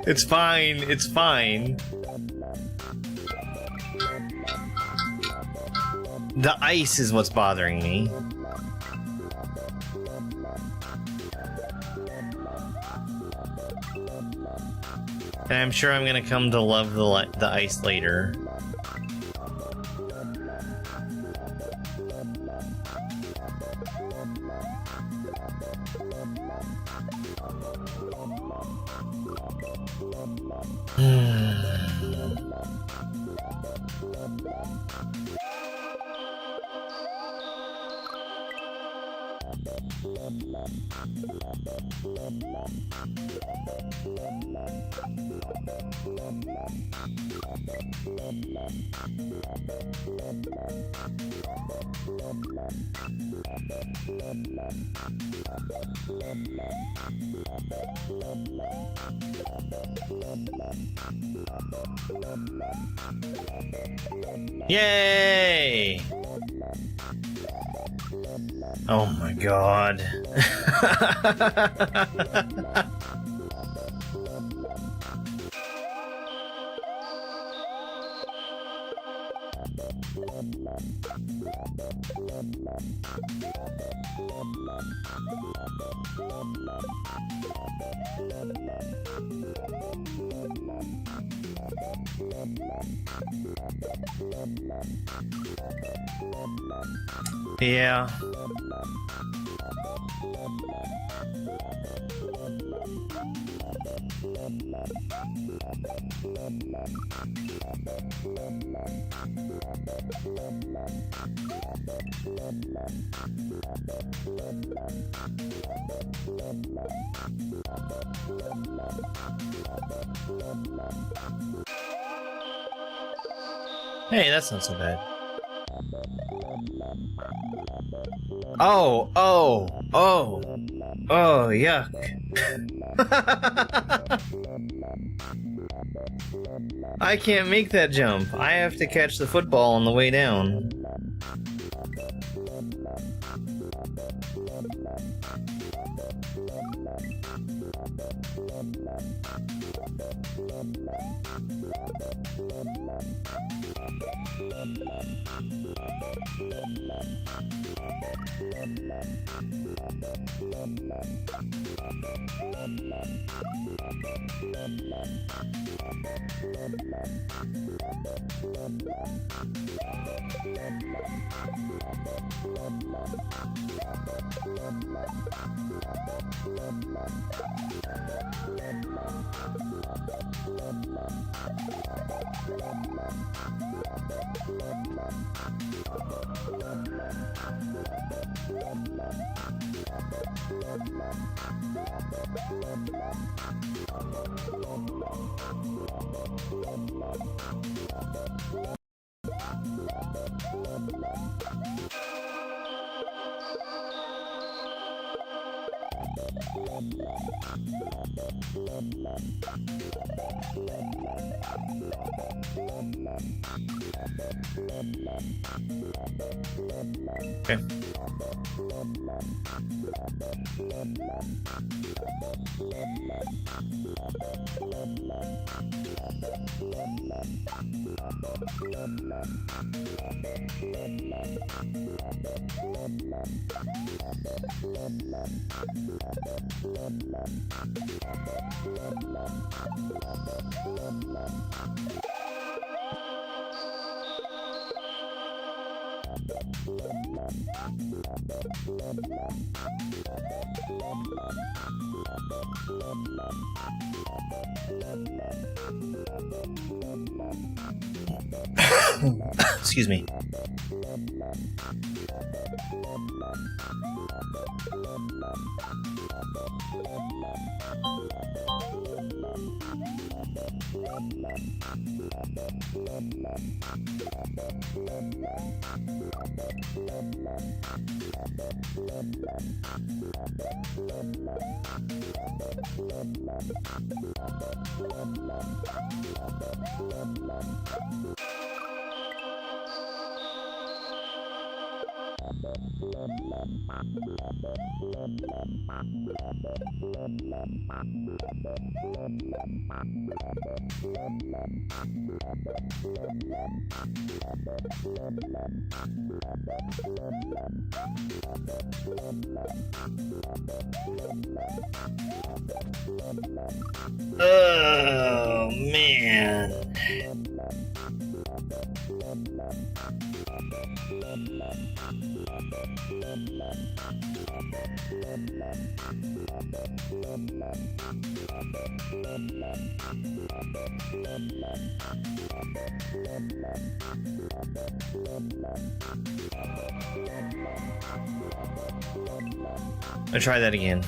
It's fine, it's fine. The ice is what's bothering me. And I'm sure I'm gonna come to love the ice later. Yay! Oh my god. Yeah. Hey, that's not so bad. Oh, yuck. I can't make that jump. I have to catch the football on the way down. Okay. Excuse me. Oh, man. I'll try that again.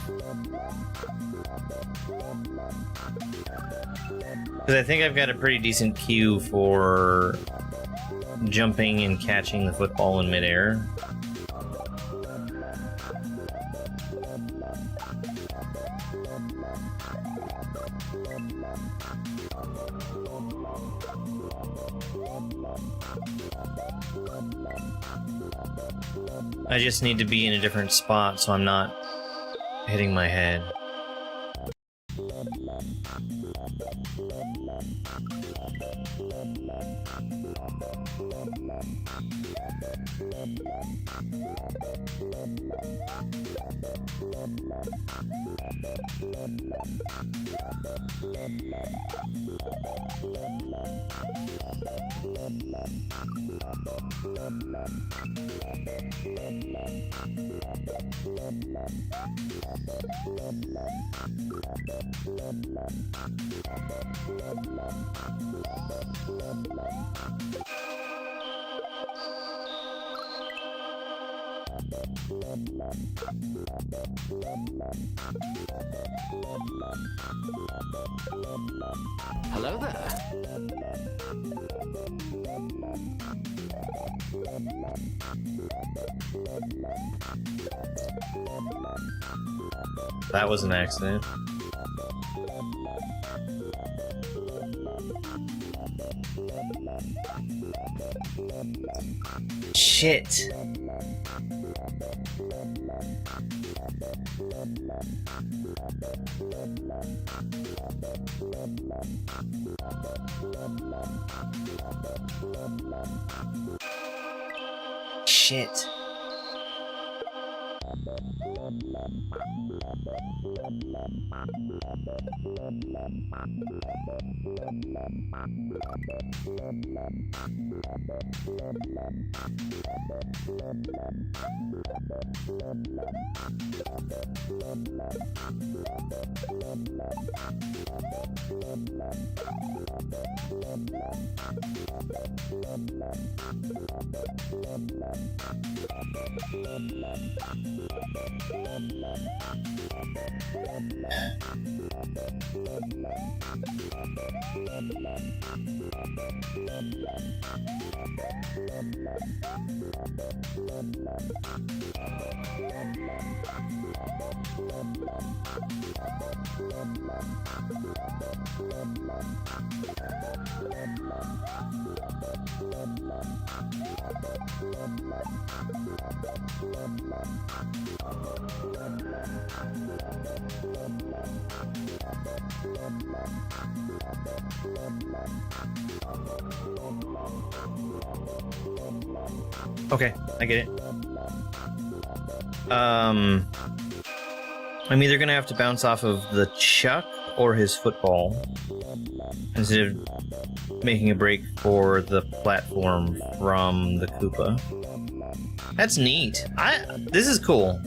Because I think I've got a pretty decent cue for jumping and catching the football in midair. I just need to be in a different spot so I'm not hitting my head. Hello there. That was an accident. Shit. Shit. Okay, I get it. I'm either gonna have to bounce off of the chuck or his football instead of making a break for the platform from the Koopa. That's neat. This is cool.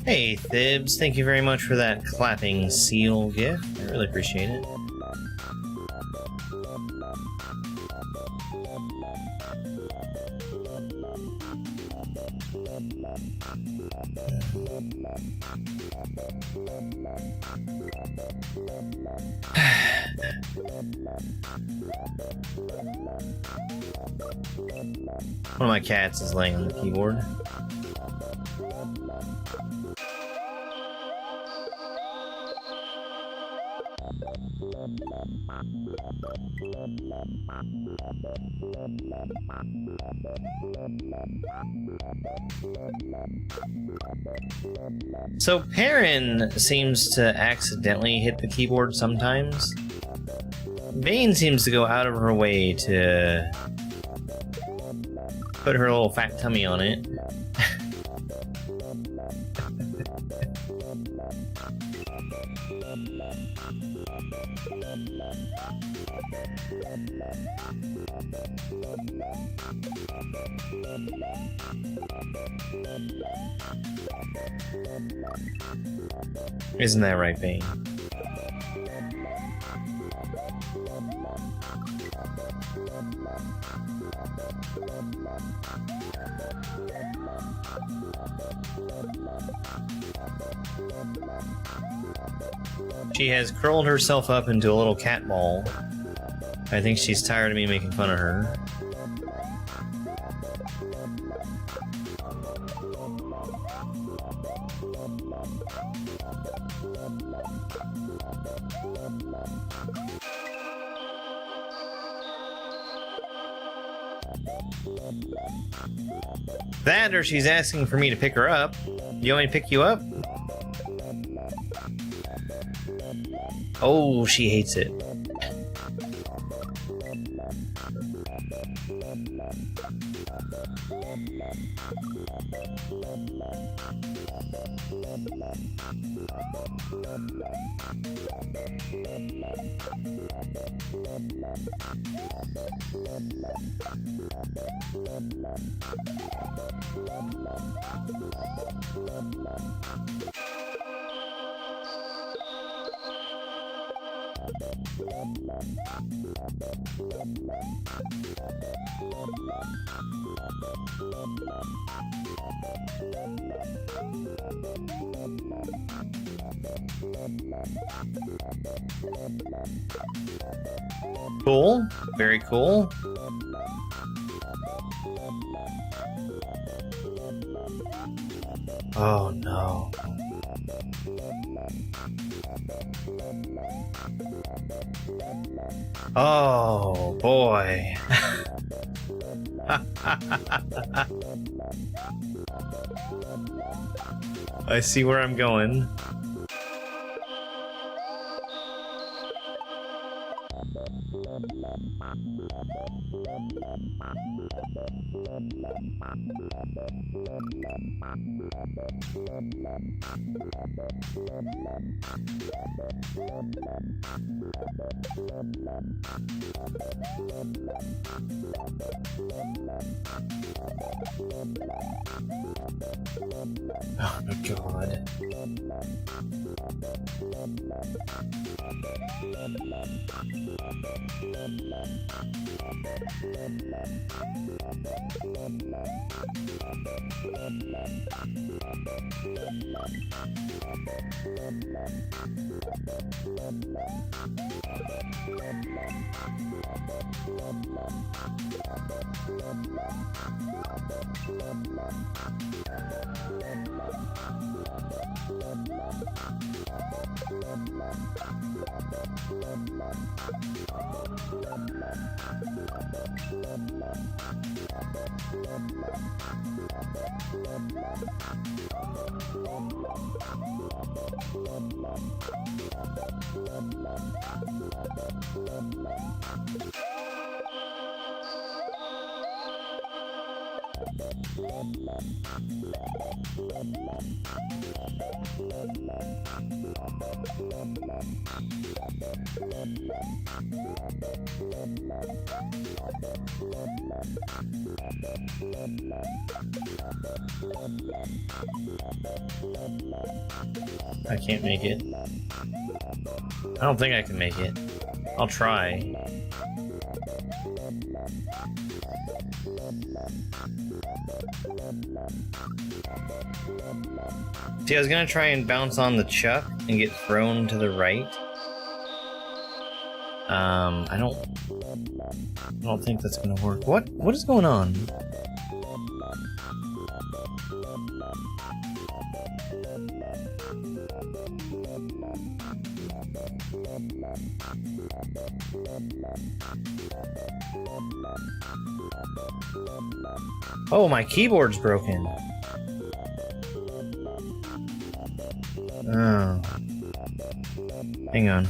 Hey, Thibs, thank you very much for that clapping seal gift. I really appreciate it. One of my cats is laying on the keyboard. So Perrin seems to accidentally hit the keyboard sometimes. Vane seems to go out of her way to put her little fat tummy on it. Isn't that right, Vane? She has curled herself up into a little cat ball. I think she's tired of me making fun of her. That, or she's asking for me to pick her up. You want me to pick you up? Oh, she hates it. Cool. Very cool. Oh no. Oh boy. I see where I'm going. Oh my god. I can't make it. I don't think I can make it. I'll try. See, I was gonna try and bounce on the chuck and get thrown to the right. I don't think that's gonna work. What is going on? Oh, my keyboard's broken. Oh. Hang on.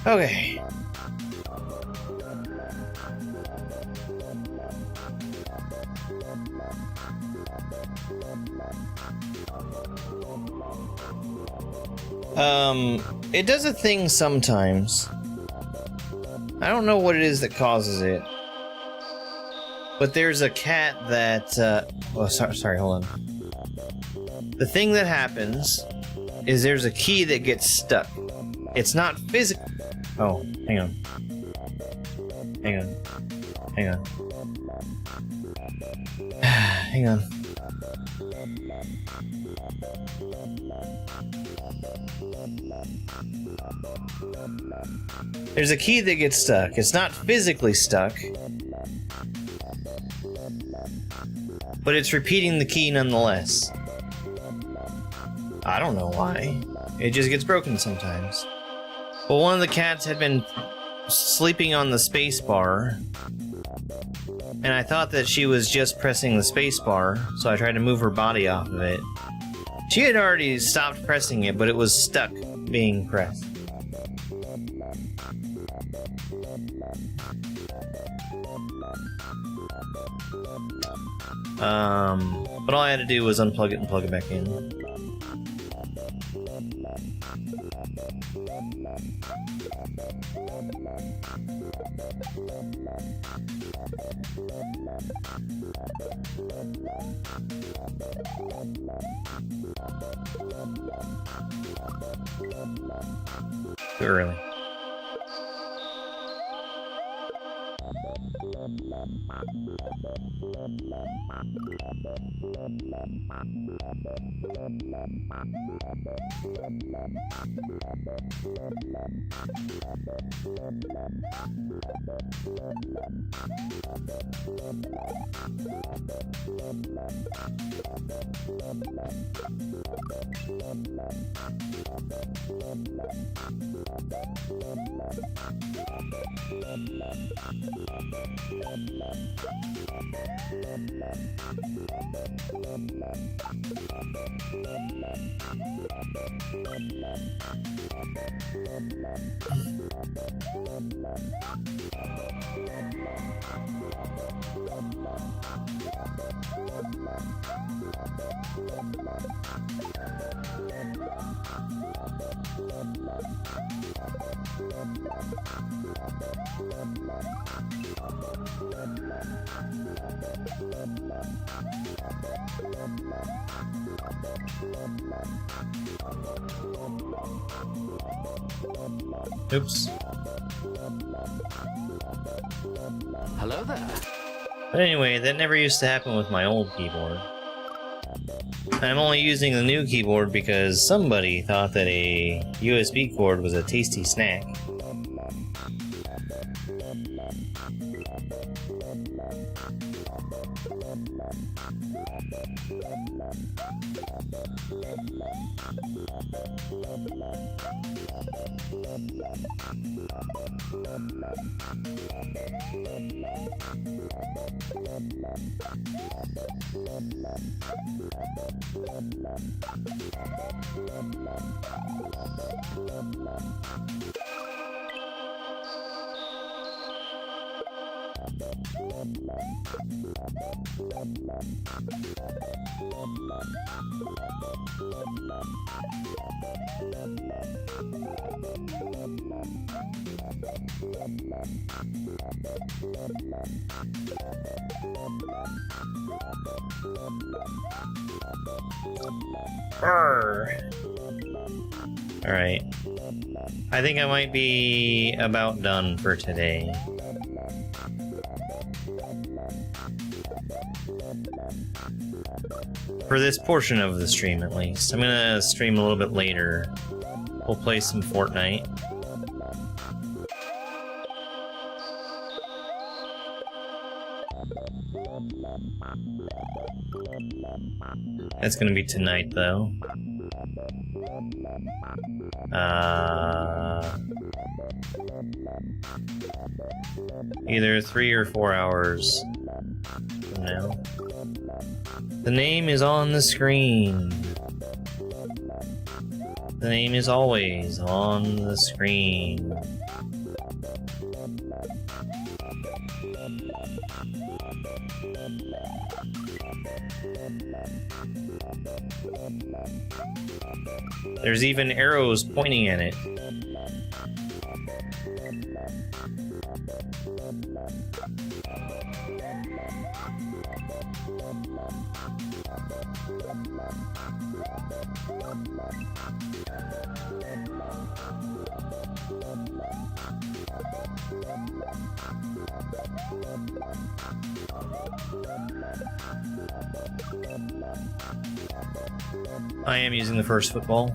Okay. It does a thing sometimes. I don't know what it is that causes it. But there's a cat that, oh, sorry, hold on. The thing that happens is there's a key that gets stuck. It's not physical. Oh, hang on. Hang on. Hang on. Hang on. There's a key that gets stuck. It's not physically stuck, but it's repeating the key nonetheless. I don't know why. It just gets broken sometimes. Well, one of the cats had been sleeping on the space bar, and I thought that she was just pressing the space bar, so I tried to move her body off of it. She had already stopped pressing it, but it was stuck being pressed. But all I had to do was unplug it and plug it back in. Too early. Oops. Hello there. But anyway, that never used to happen with my old keyboard. I'm only using the new keyboard because somebody thought that a USB cord was a tasty snack. Alright. I think I might be about done for today. For this portion of the stream, at least. I'm gonna stream a little bit later. We'll play some Fortnite. That's gonna be tonight, though. Either 3 or 4 hours from now. The name is on the screen. The name is always on the screen. There's even arrows pointing at it. I am using the first football.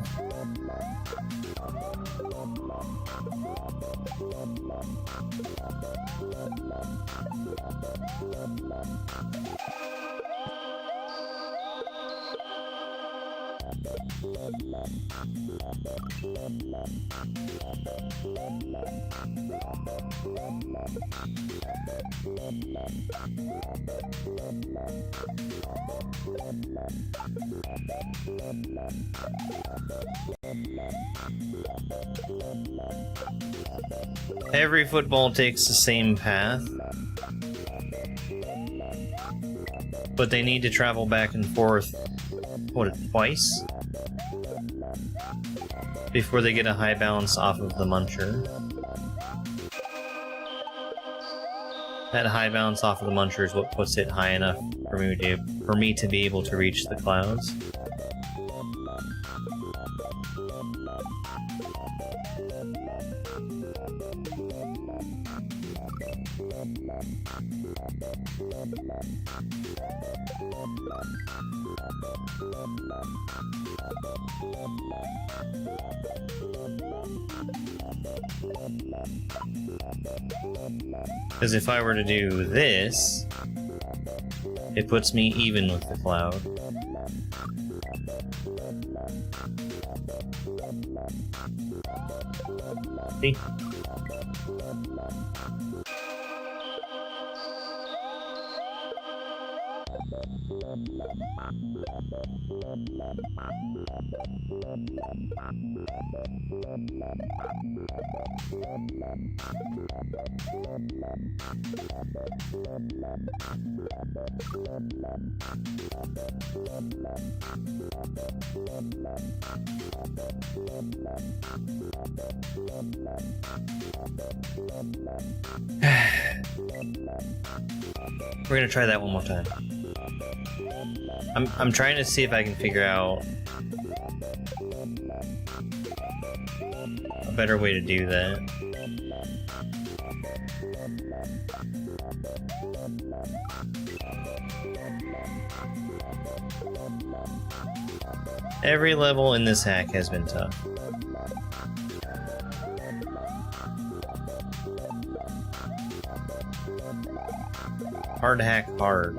Every football takes the same path, but they need to travel back and forth, twice? Before they get a high bounce off of the muncher. That high bounce off of the muncher is what puts it high enough for me to be able to reach the clouds. Because if I were to do this, it puts me even with the cloud. See? We're gonna try that one more time. I'm trying to see if I can figure out a better way to do that. Every level in this hack has been tough. Hard hack hard.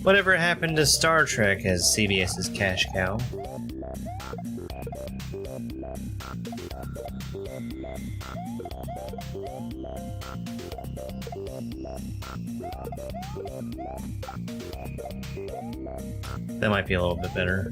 Whatever happened to Star Trek as CBS's cash cow? That might be a little bit better.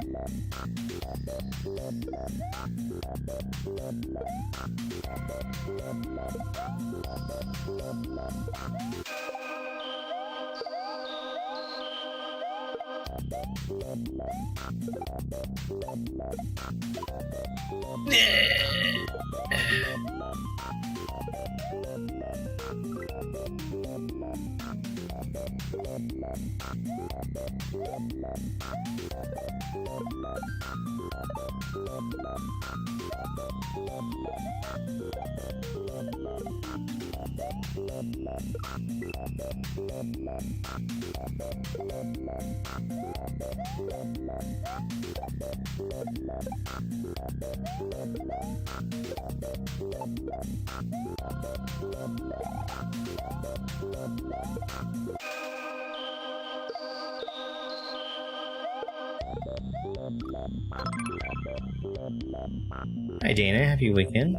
Hi Dana, happy weekend.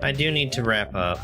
I do need to wrap up.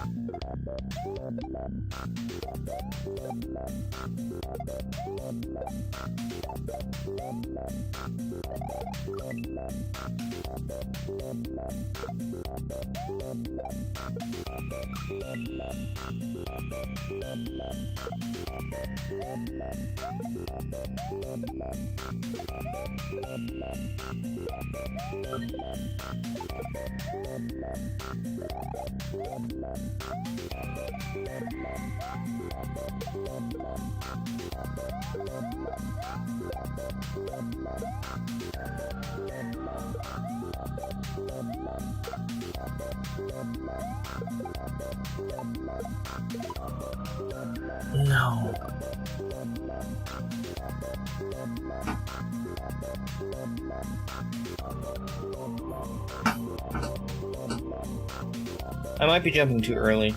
No. I might be jumping too early.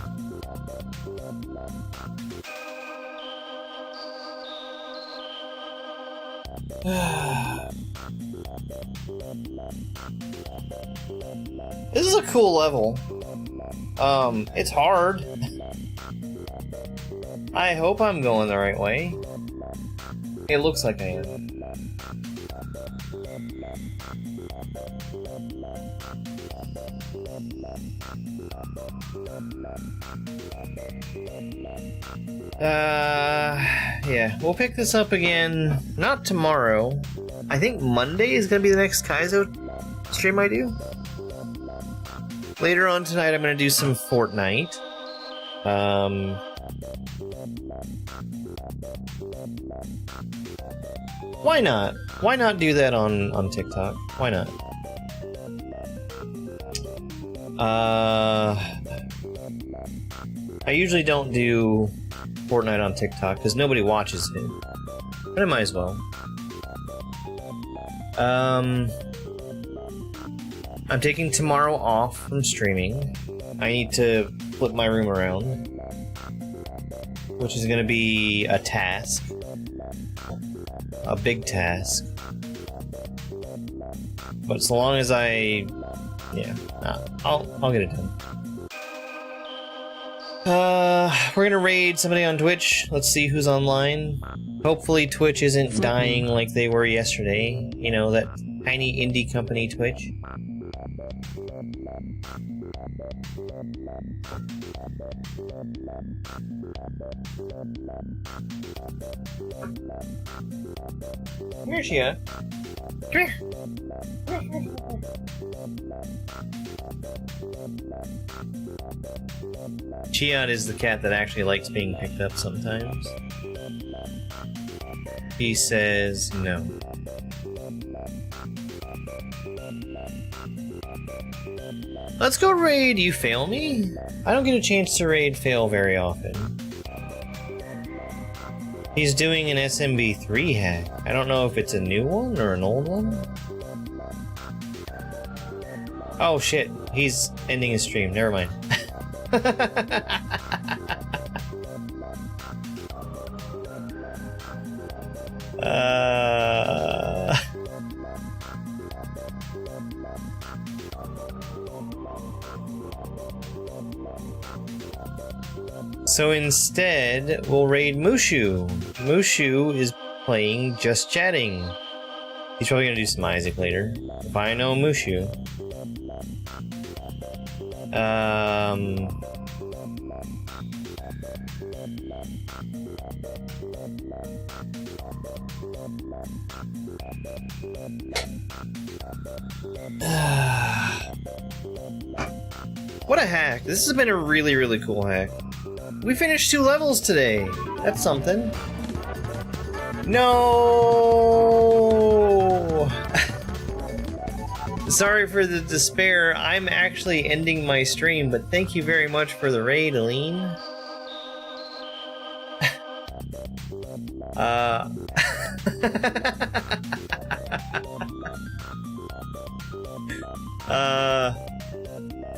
This is a cool level. It's hard. I hope I'm going the right way. It looks like I am. Yeah, we'll pick this up again, not tomorrow. I think Monday is gonna be the next Kaizo stream I do. Later on tonight, I'm gonna do some Fortnite. Why not? Why not do that on TikTok? Why not? I usually don't do Fortnite on TikTok because nobody watches it, but I might as well. I'm taking tomorrow off from streaming. I need to flip my room around, which is gonna be a task. A big task. But so long as I'll get it done. We're gonna raid somebody on Twitch. Let's see who's online. Hopefully Twitch isn't dying like they were yesterday. You know, that tiny indie company Twitch. Where's she at? Come here. Chiat is the cat that actually likes being picked up sometimes. He says no. Let's go raid You Fail Me? I don't get a chance to raid Fail very often. He's doing an SMB3 hack. I don't know if it's a new one or an old one. Oh shit, he's ending his stream. Never mind. So instead, we'll raid Mushu. Mushu is playing Just Chatting. He's probably gonna do some Isaac later. If I know Mushu. What a hack. This has been a really, really cool hack. We finished 2 levels today. That's something. No. Sorry for the despair. I'm actually ending my stream, but thank you very much for the raid, Aline.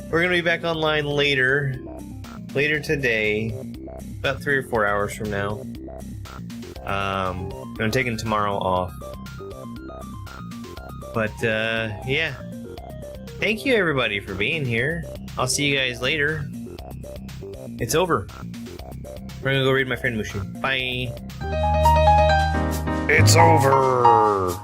We're gonna be back online later today, about 3 or 4 hours from now. I'm taking tomorrow off. But, yeah. Thank you, everybody, for being here. I'll see you guys later. It's over. We're gonna go read my friend Mushu. Bye. It's over!